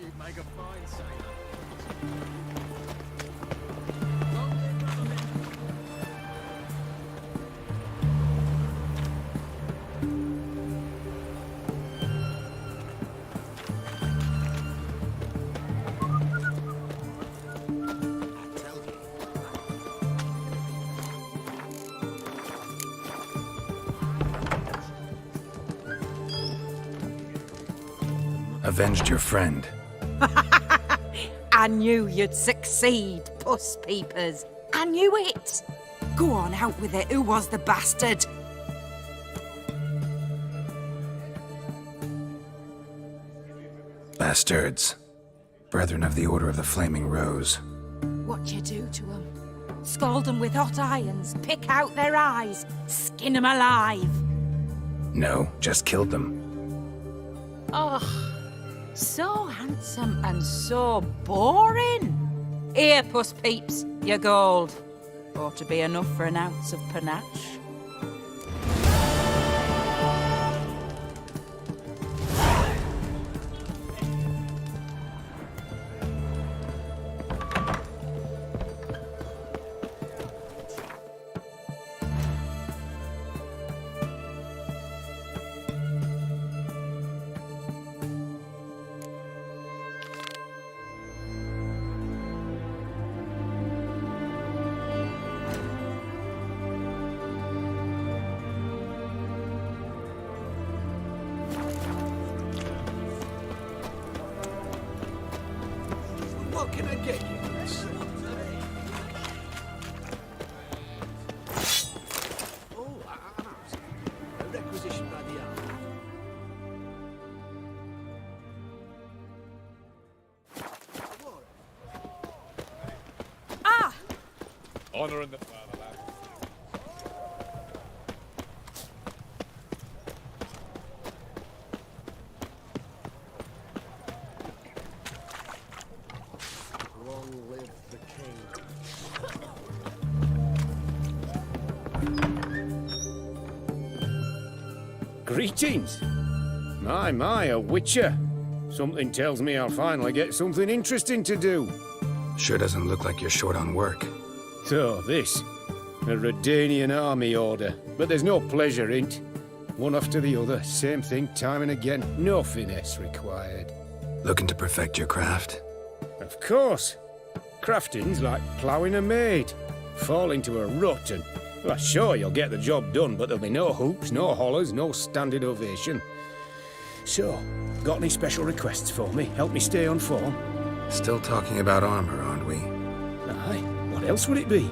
You make a fine sailor. Avenged your friend. I knew you'd succeed, puss peepers. I knew it. Go on, out with it. Who was the bastard? Bastards. Brethren of the Order of the Flaming Rose. What you do to them? Scald them with hot irons, pick out their eyes, skin them alive. No, just killed them. Oh, so handsome and so boring. Here, puss peeps, your gold. Ought to be enough for an ounce of panache. What can I get you? Oh, a requisition by the hour. Ah! Honouring the fatherland. Long live the king. Greetings. My, a witcher. Something tells me I'll finally get something interesting to do. Sure doesn't look like you're short on work. So, this. A Redanian army order. But there's no pleasure in't. One after the other, same thing time and again. No finesse required. Looking to perfect your craft? Of course. Crafting's like ploughing a maid. Fall into a rut and... Well, sure, you'll get the job done, but there'll be no hoops, no hollers, no standing ovation. So, got any special requests for me? Help me stay on form? Still talking about armor, aren't we? Aye, what else would it be?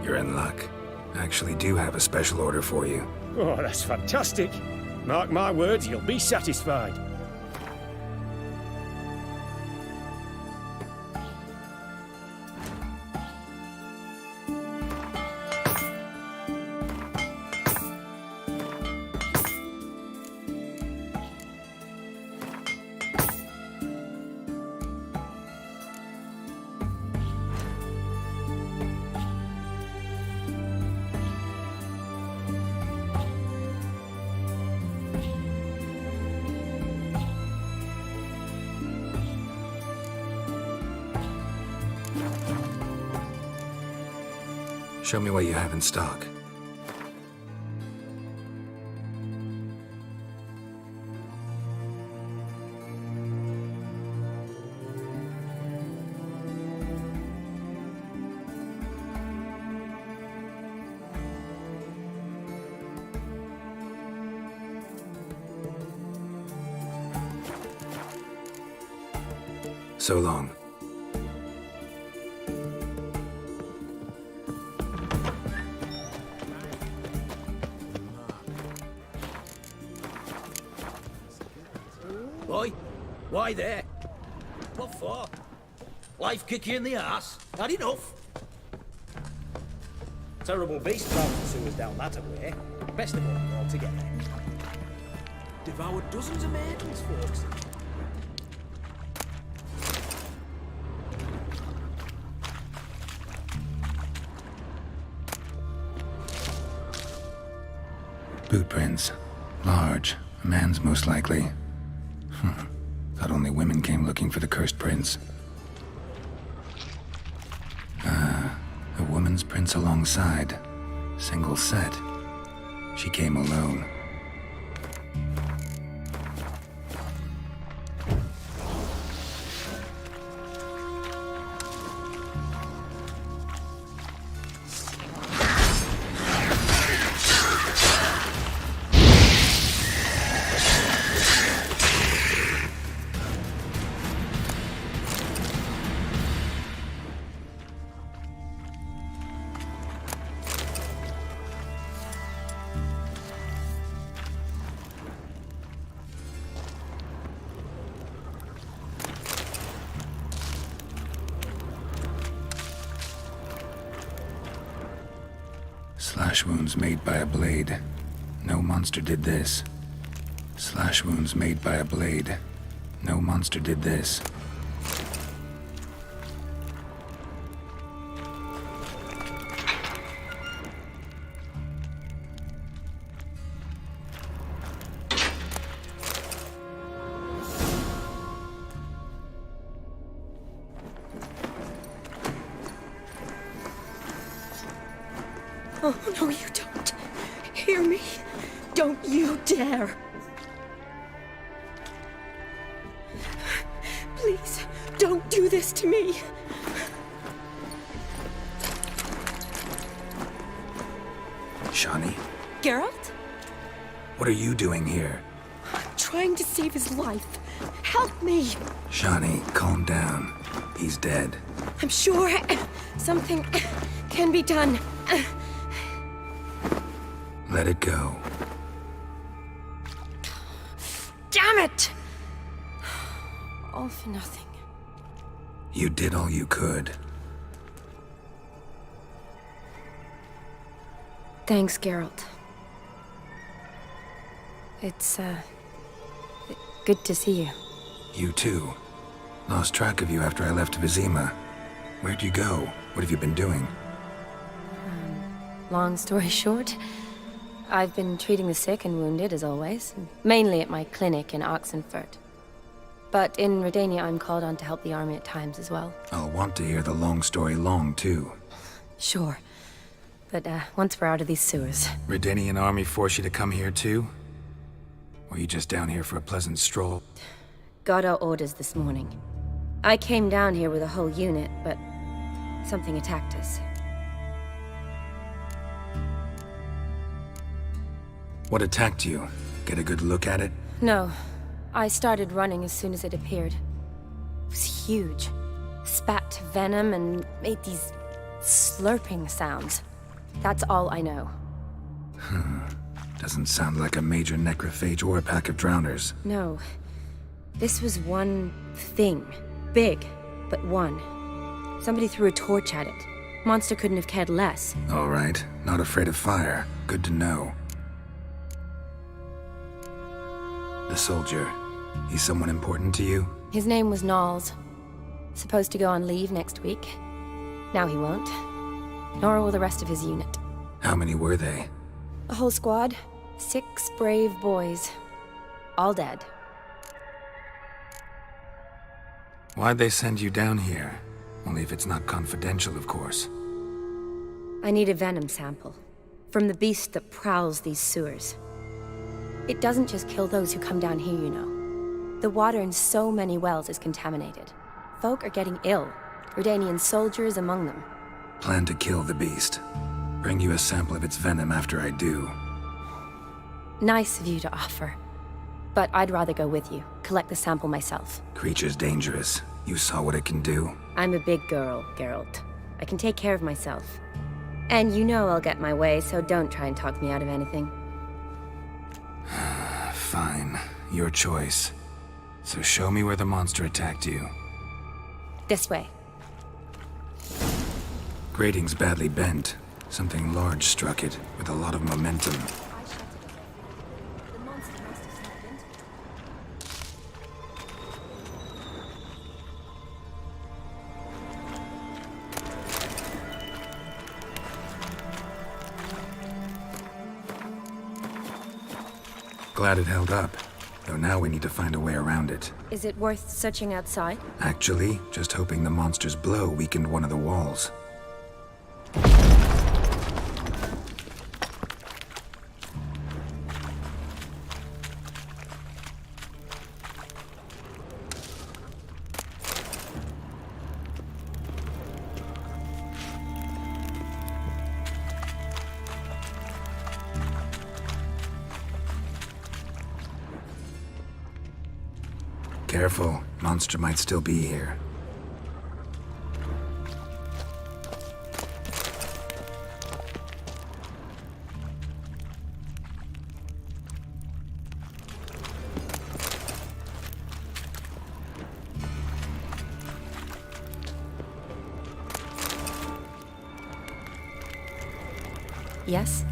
You're in luck. I actually do have a special order for you. Oh, that's fantastic. Mark my words, you'll be satisfied. Show me what you have in stock. So long. Boy, why there? What for? Life kick you in the ass? Had enough? Terrible beast travelling sewers down that way. Best of all altogether. Devoured dozens of maidens, folks. Boot prints. Large. A man's most likely. Thought only women came looking for the cursed prince. A woman's prints alongside. Single set. She came alone. Slash wounds made by a blade. No monster did this. Slash wounds made by a blade. No monster did this. Oh, no, you don't. Hear me? Don't you dare. Please, don't do this to me. Shani? Geralt? What are you doing here? I'm trying to save his life. Help me. Shani, calm down. He's dead. I'm sure something can be done. Let it go. Damn it! All for nothing. You did all you could. Thanks, Geralt. It's, good to see you. You too. Lost track of you after I left Vizima. Where'd you go? What have you been doing? Long story short, I've been treating the sick and wounded, as always. Mainly at my clinic in Oxenfurt. But in Redania, I'm called on to help the army at times as well. I'll want to hear the long story long, too. Sure. But, once we're out of these sewers... Redanian army force you to come here, too? Or you just down here for a pleasant stroll? Got our orders this morning. I came down here with a whole unit, but something attacked us. What attacked you? Get a good look at it? No. I started running as soon as it appeared. It was huge. Spat venom and made these slurping sounds. That's all I know. Doesn't sound like a major necrophage or a pack of drowners. No. This was one thing. Big, but one. Somebody threw a torch at it. Monster couldn't have cared less. All right. Not afraid of fire. Good to know. The soldier. He's someone important to you? His name was Knowles. Supposed to go on leave next week. Now he won't. Nor will the rest of his unit. How many were they? A whole squad. 6 brave boys. All dead. Why'd they send you down here? Only if it's not confidential, of course. I need a venom sample. From the beast that prowls these sewers. It doesn't just kill those who come down here, you know. The water in so many wells is contaminated. Folk are getting ill. Redanian soldiers among them. Plan to kill the beast. Bring you a sample of its venom after I do. Nice of you to offer. But I'd rather go with you. Collect the sample myself. Creature's dangerous. You saw what it can do. I'm a big girl, Geralt. I can take care of myself. And you know I'll get my way, so don't try and talk me out of anything. Fine. Your choice. So show me where the monster attacked you. This way. Grating's badly bent. Something large struck it, with a lot of momentum. Glad it held up. Though now we need to find a way around it. Is it worth searching outside? Actually, just hoping the monster's blow weakened one of the walls. Careful, monster might still be here. Yes?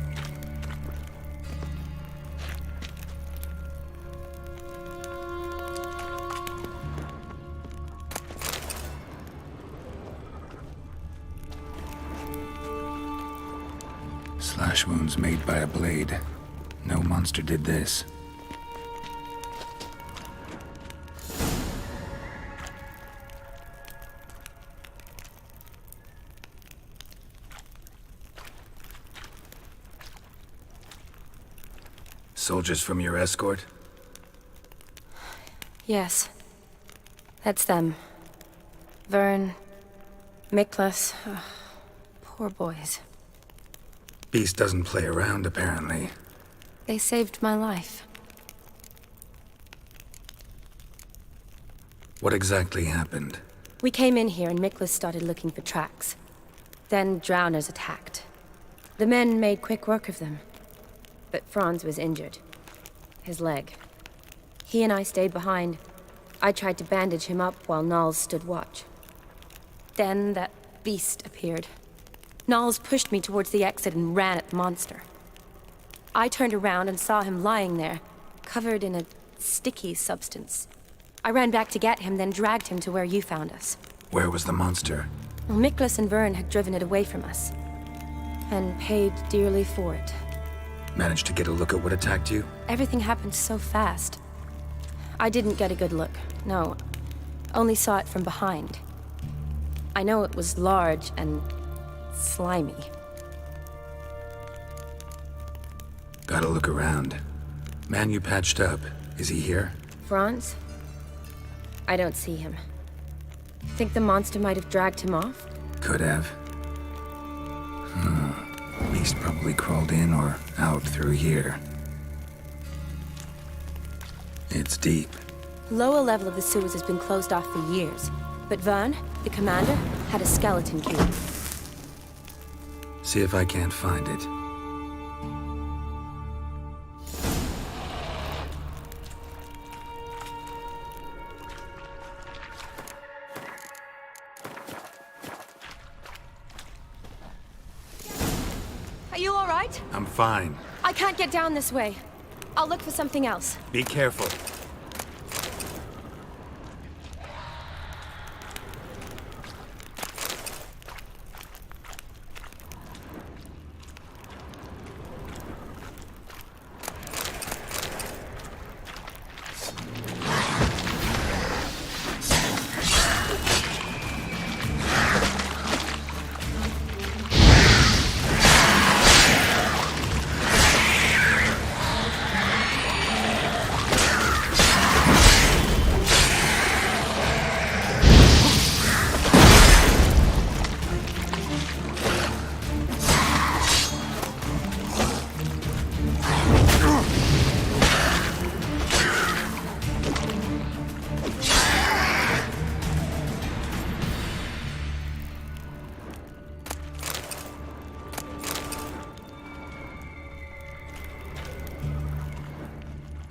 Slash wounds made by a blade. No monster did this. Soldiers from your escort? Yes. That's them. Vern, Miklas. Poor boys. Beast doesn't play around, apparently. They saved my life. What exactly happened? We came in here and Miklas started looking for tracks. Then drowners attacked. The men made quick work of them. But Franz was injured. His leg. He and I stayed behind. I tried to bandage him up while Knowles stood watch. Then that beast appeared. Knowles pushed me towards the exit and ran at the monster. I turned around and saw him lying there, covered in a sticky substance. I ran back to get him, then dragged him to where you found us. Where was the monster? Well, Miklas and Vern had driven it away from us. And paid dearly for it. Managed to get a look at what attacked you? Everything happened so fast. I didn't get a good look, no. Only saw it from behind. I know it was large and slimy. Gotta look around. Man you patched up, is he here? Franz? I don't see him. Think the monster might have dragged him off? Could have. Beast probably crawled in or out through here. It's deep. Lower level of the sewers has been closed off for years. But Vern, the commander, had a skeleton key. See if I can't find it. Are you all right? I'm fine. I can't get down this way. I'll look for something else. Be careful.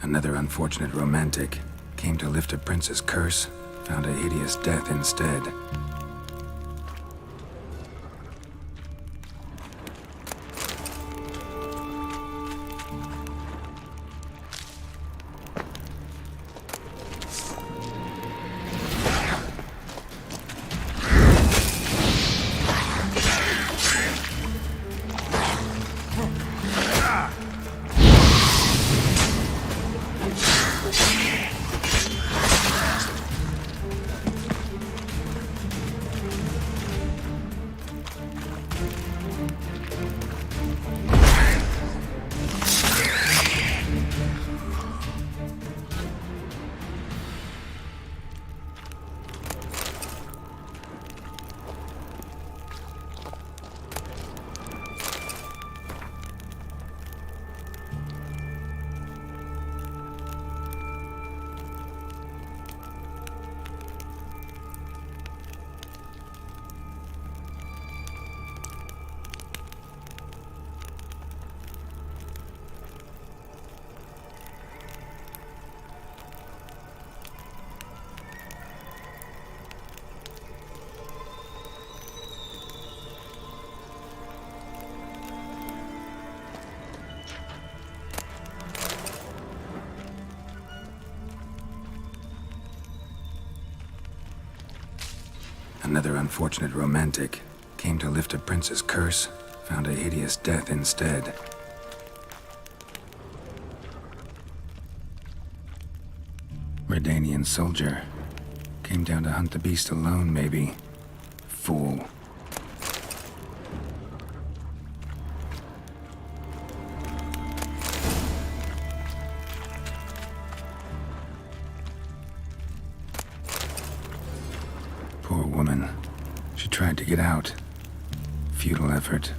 Another unfortunate romantic. Came to lift a prince's curse, found a hideous death instead. Another unfortunate romantic. Came to lift a prince's curse, found a hideous death instead. Redanian soldier. Came down to hunt the beast alone, maybe. Fool. Poor woman. She tried to get out. Futile effort.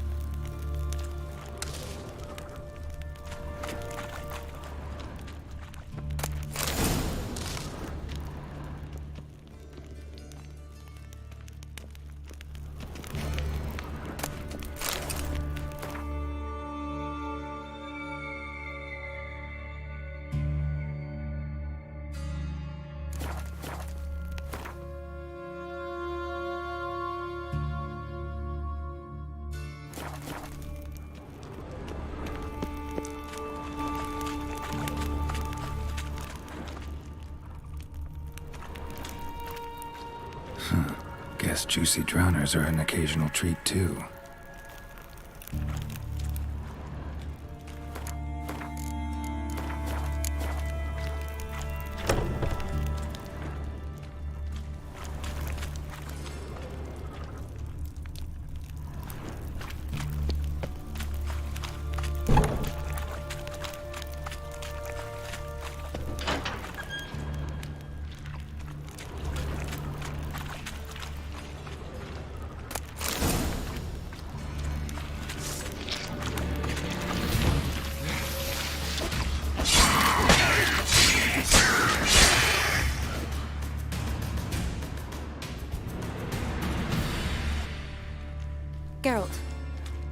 Guess juicy drowners are an occasional treat, too.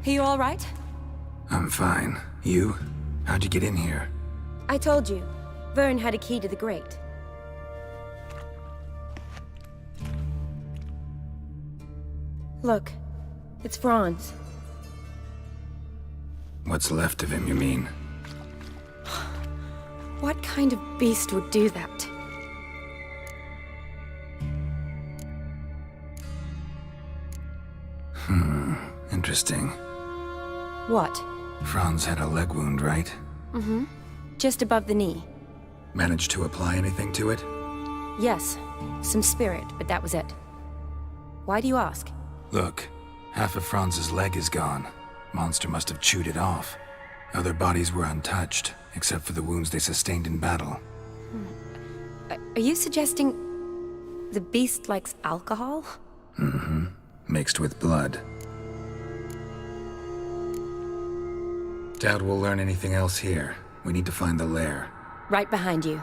Are you all right? I'm fine. You? How'd you get in here? I told you. Vern had a key to the grate. Look, it's Franz. What's left of him, you mean? What kind of beast would do that? Interesting. What? Franz had a leg wound, right? Mm-hmm. Just above the knee. Managed to apply anything to it? Yes, some spirit, but that was it. Why do you ask? Look, half of Franz's leg is gone. Monster must have chewed it off. Other bodies were untouched, except for the wounds they sustained in battle. Are you suggesting the beast likes alcohol? Mm-hmm. Mixed with blood. Doubt we'll learn anything else here. We need to find the lair. Right behind you.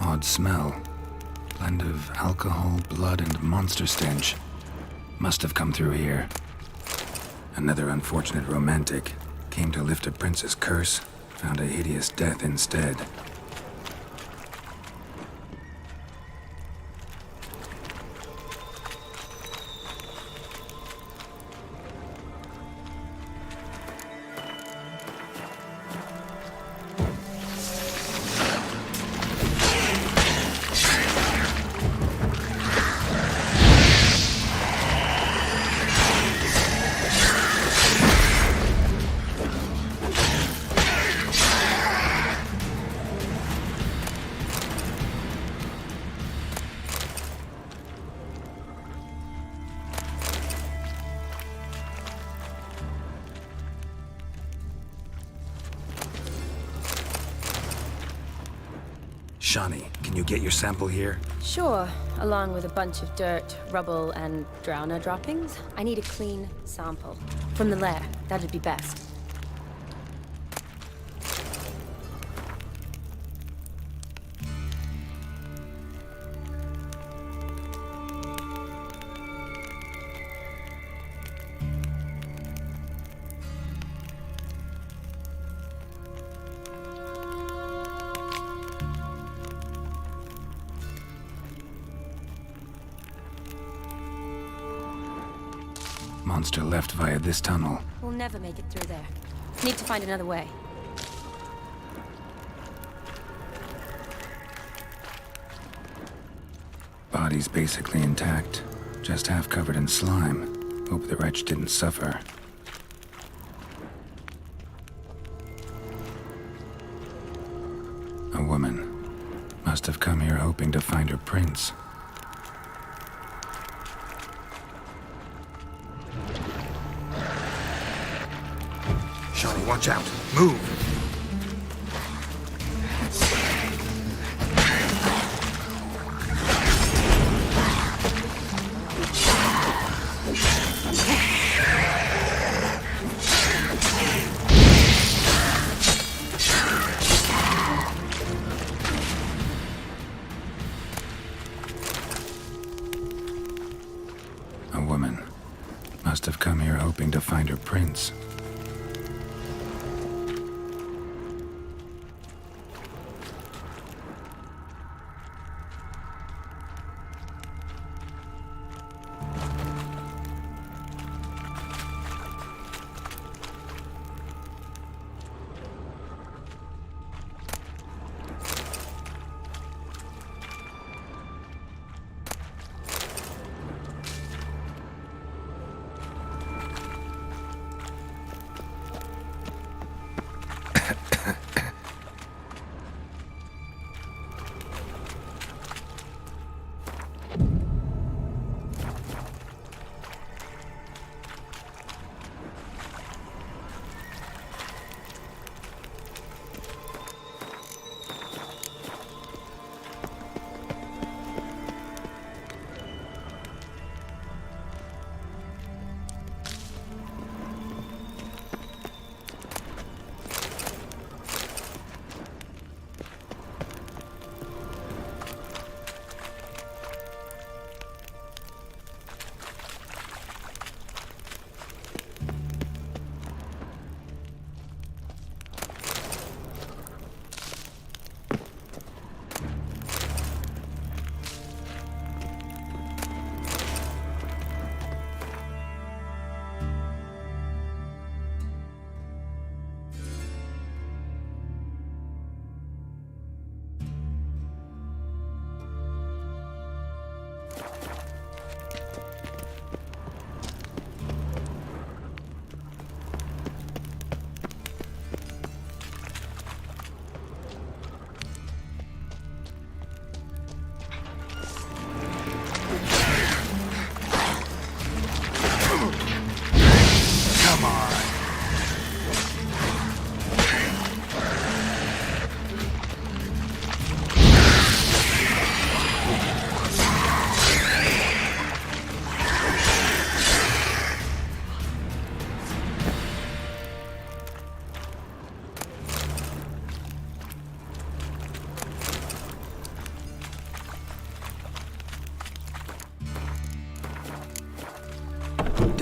Odd smell. Blend of alcohol, blood, and monster stench. Must have come through here. Another unfortunate romantic. Came to lift a prince's curse, found a hideous death instead. SHANI, can you get your sample here? Sure, along with a bunch of dirt, rubble, and drowner droppings. I need a clean sample. From the lair, that'd be best. Monster left via this tunnel. We'll never make it through there. Need to find another way. Body's basically intact, just half covered in slime. Hope the wretch didn't suffer. A woman. Must have come here hoping to find her prince. SHANI, watch out! Move! A woman. Must have come here hoping to find her prince.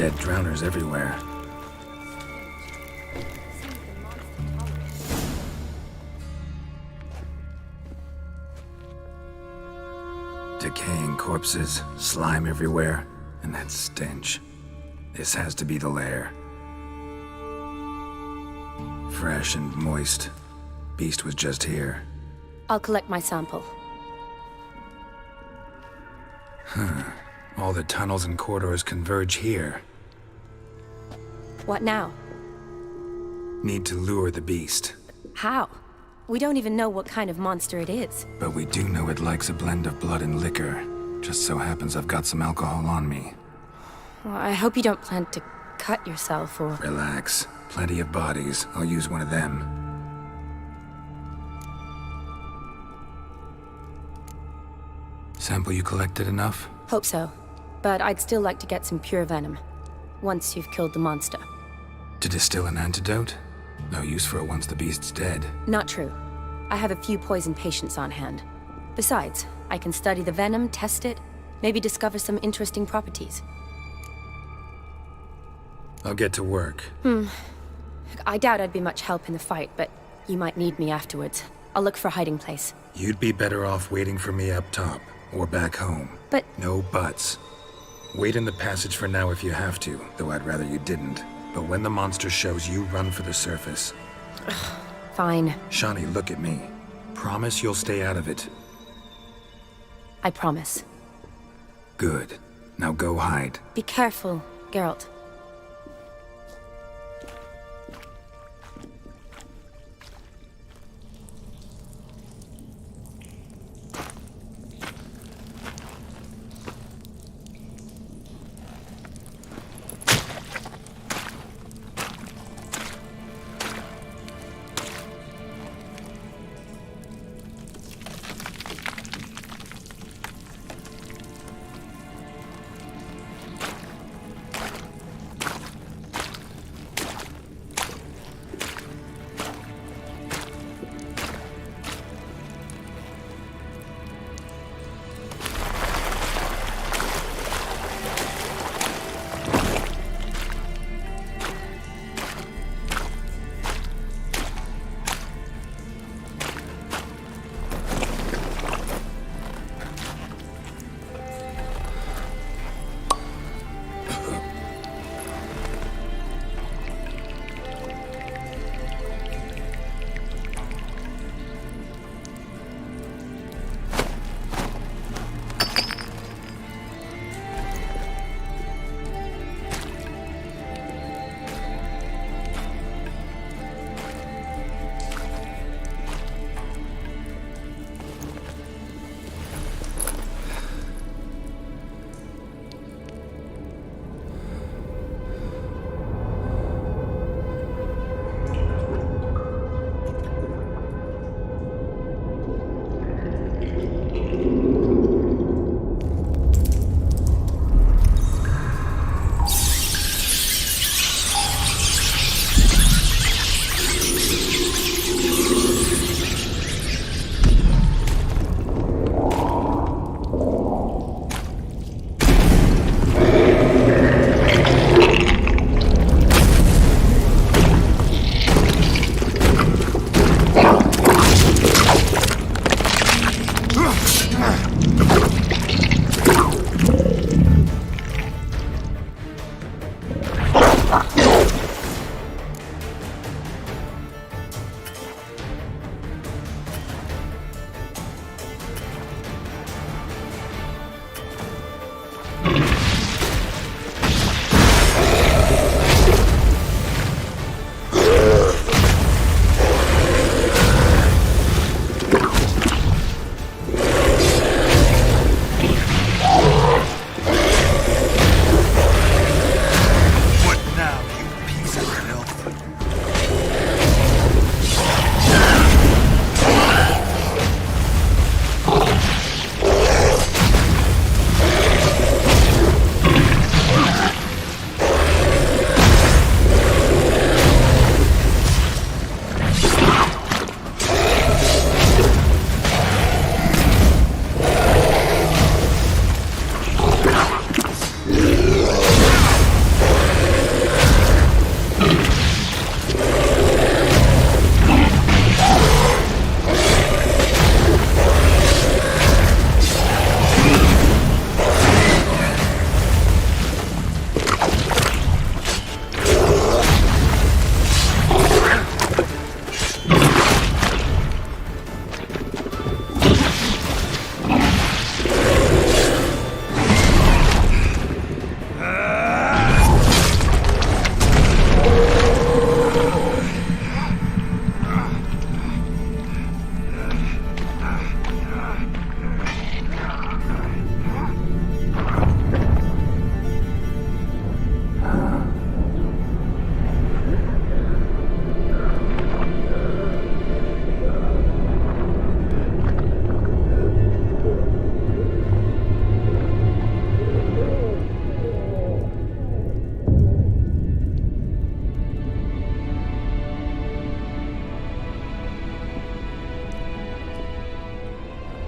dead drowners everywhere. Decaying corpses, slime everywhere, and that stench. This has to be the lair. Fresh and moist. Beast was just here. I'll collect my sample. Huh. All the tunnels and corridors converge here. What now? Need to lure the beast. How? We don't even know what kind of monster it is. But we do know it likes a blend of blood and liquor. Just so happens I've got some alcohol on me. Well, I hope you don't plan to cut yourself or... Relax. Plenty of bodies. I'll use one of them. Sample you collected enough? Hope so. But I'd still like to get some pure venom. Once you've killed the monster. To distill an antidote? No use for it once the beast's dead. Not true. I have a few poison patients on hand. Besides, I can study the venom, test it, maybe discover some interesting properties. I'll get to work. I doubt I'd be much help in the fight, but you might need me afterwards. I'll look for a hiding place. You'd be better off waiting for me up top, or back home. But... No buts. Wait in the passage for now if you have to, though I'd rather you didn't. But when the monster shows, you run for the surface. Fine. Shani, look at me. Promise you'll stay out of it. I promise. Good. Now go hide. Be careful, Geralt.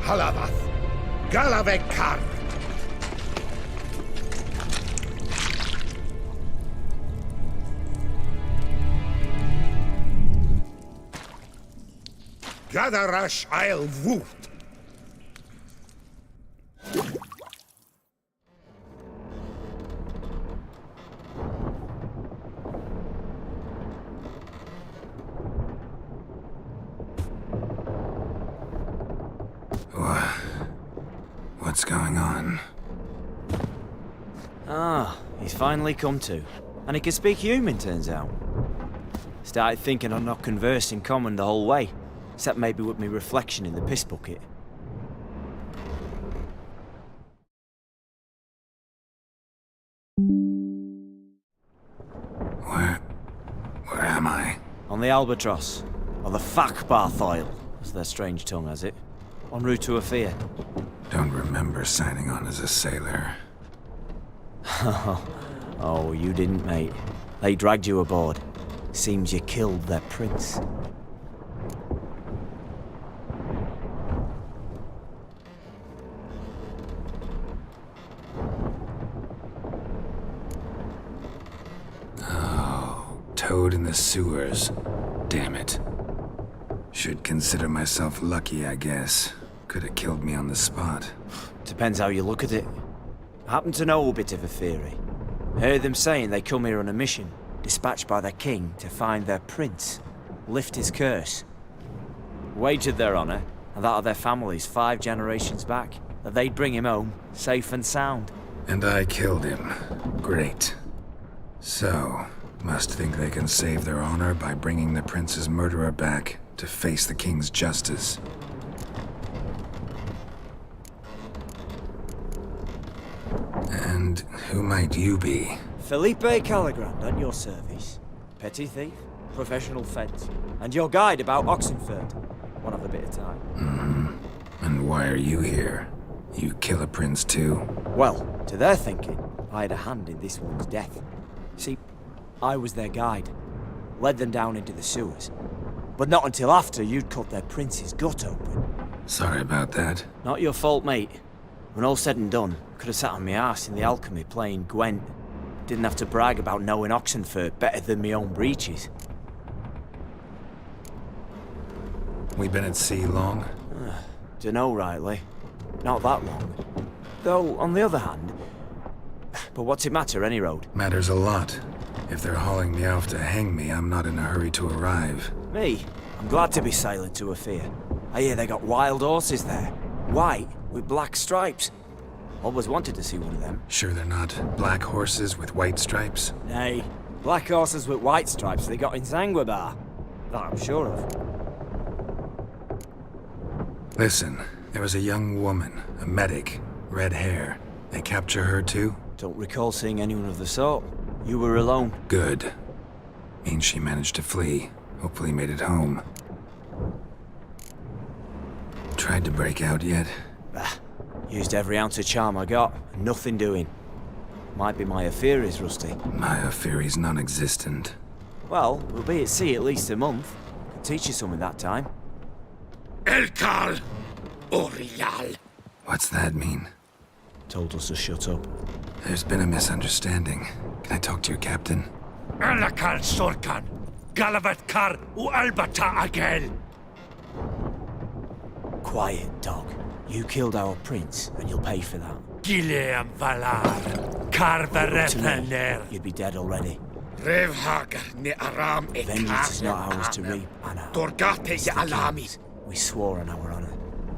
Halavath, Galavekar. Gadarash I'll Woot. What's going on? Ah, he's finally come to. And he can speak human, turns out. Started thinking I'd not conversed in common the whole way, except maybe with me reflection in the piss bucket. Where am I? On the Albatross, or the Fakbarth Isle, as their strange tongue has it. En route to Afia. Don't remember signing on as a sailor. Oh, you didn't, mate. They dragged you aboard. Seems you killed their prince. Oh, toad in the sewers. Damn it. Should consider myself lucky, I guess. Could have killed me on the spot. Depends how you look at it. I happen to know a bit of a theory. Heard them saying they come here on a mission, dispatched by their king to find their prince, lift his curse. Wagered their honor, and that of their families 5 generations back, that they'd bring him home, safe and sound. And I killed him. Great. So, must think they can save their honor by bringing the prince's murderer back to face the king's justice. And who might you be? Felipe Calagrand, at your service. Petty thief, professional fence, and your guide about Oxenford. One of a bit of time. Mm-hmm. And why are you here? You kill a prince too? Well, to their thinking, I had a hand in this one's death. See, I was their guide. Led them down into the sewers. But not until after you'd cut their prince's gut open. Sorry about that. Not your fault, mate. When all said and done, could have sat on my arse in the alchemy playing Gwent. Didn't have to brag about knowing Oxenford better than my own breeches. We been at sea long? Dunno rightly. Not that long. Though, on the other hand... But what's it matter, any road? Matters a lot. If they're hauling me off to hang me, I'm not in a hurry to arrive. Me? I'm glad to be sailing to Afia. I hear they got wild horses there. White, with black stripes. Always wanted to see one of them. Sure they're not black horses with white stripes? Nay, black horses with white stripes they got in Zanguebar. That I'm sure of. Listen, there was a young woman, a medic, red hair. They capture her too? Don't recall seeing anyone of the sort. You were alone. Good. Means she managed to flee. Hopefully made it home. Tried to break out yet? Bah. Used every ounce of charm I got. Nothing doing. Might be my Aphiri's rusty. My Aphiri's non-existent. Well, we'll be at sea at least a month. Could teach you something that time. Elkal! Orial! What's that mean? Told us to shut up. There's been a misunderstanding. Can I talk to your captain? Alakal Sorkan! Galavat Kar u Albata Agel! Quiet, dog. You killed our prince, and you'll pay for that. Gileam Valar! Karvarefaner! You'd be dead already. Revhagar ne Aram e Vengeance is not ours to reap, Anna. Torgate ya Alami! We swore on our honor.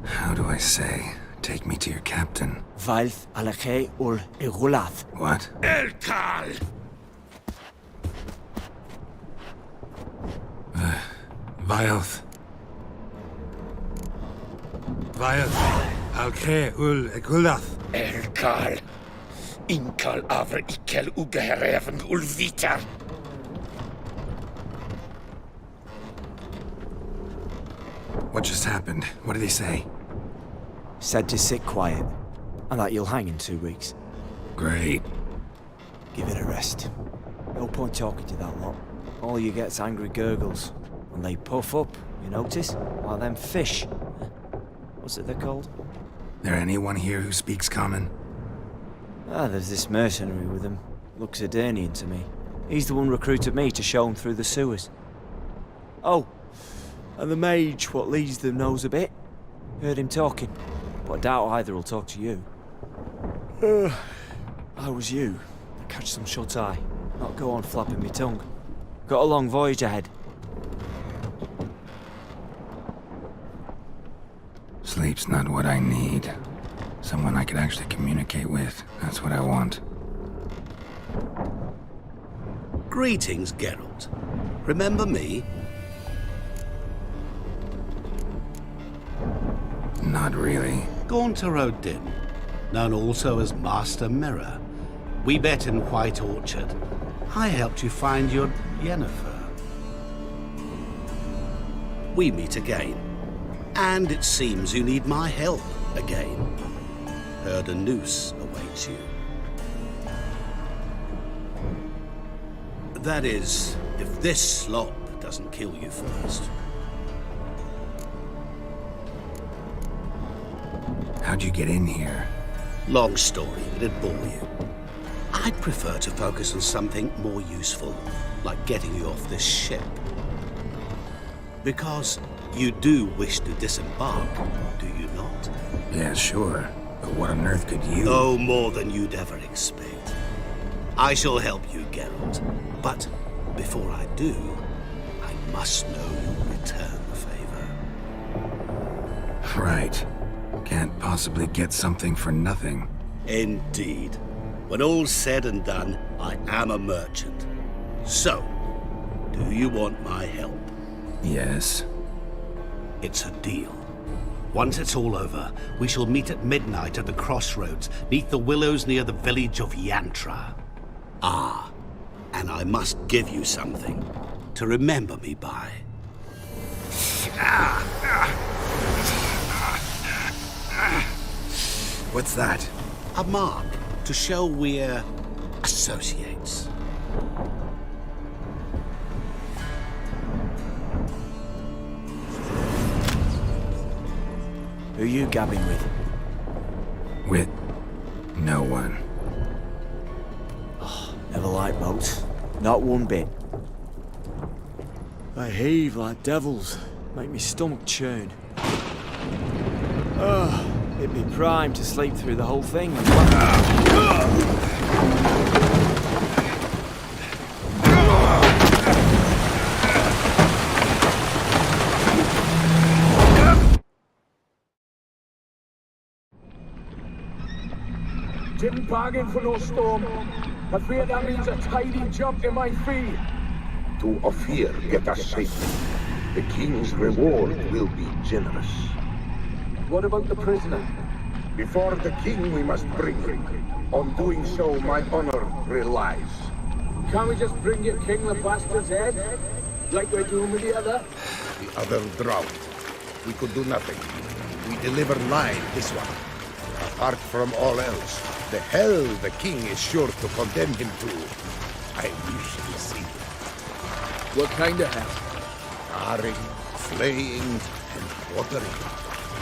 How do I say? Take me to your captain. Vailth Alache ul Igulath. What? Elkal! Vailth. Vailth Alche ul Igulath. Elkal! Inkal avre ikel ugehereven ul Vitar! What just happened? What did he say? Said to sit quiet, and that you'll hang in 2 weeks. Great. Give it a rest. No point talking to that lot. All you get's angry gurgles. And they puff up, you notice? Like them fish. What's it they're called? There anyone here who speaks common? Ah, there's this mercenary with him. Looks Edirnian to me. He's the one recruited me to show him through the sewers. Oh, and the mage what leads them knows a bit. Heard him talking, but I doubt either will talk to you. How was you? Catch some shut-eye. Not go on flapping me tongue. Got a long voyage ahead. Sleep's not what I need. Someone I could actually communicate with. That's what I want. Greetings, Geralt. Remember me? Not really. Gaunter O'Din, known also as Master Mirror. We met in White Orchard. I helped you find your Yennefer. We meet again. And it seems you need my help again. Heard a noose awaits you. That is, if this slop doesn't kill you first. How'd you get in here? Long story, it'd bore you. I'd prefer to focus on something more useful, like getting you off this ship. Because you do wish to disembark, do you not? Yeah, sure. But what on earth could you... Oh, more than you'd ever expect. I shall help you, Geralt. But before I do, I must know you'll return the favor. Right. Can't possibly get something for nothing. Indeed. When all's said and done, I am a merchant. So, do you want my help? Yes. It's a deal. Once it's all over, we shall meet at midnight at the crossroads, neath the willows near the village of Yantra. Ah, and I must give you something to remember me by. What's that? A mark to show we're associates. Who you gabbing with? With no one. Oh, never liked boats. Not one bit. They heave like devils. Make me stomach churn. Oh, it'd be prime to sleep through the whole thing. Didn't bargain for no storm. I fear that means a tidy jump in my fee. To Ophir, get us safely. The king's reward will be generous. What about the prisoner? Before the king we must bring him. On doing so, my honor relies. Can't we just bring your king the bastard's head? Like we're doing with the other? The other drowned. We could do nothing. We deliver live this one. Apart from all else, the hell the king is sure to condemn him to. I wish to see it. What kind of hell? Tarring, flaying, and quartering.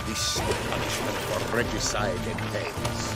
This is the punishment for regicide and things.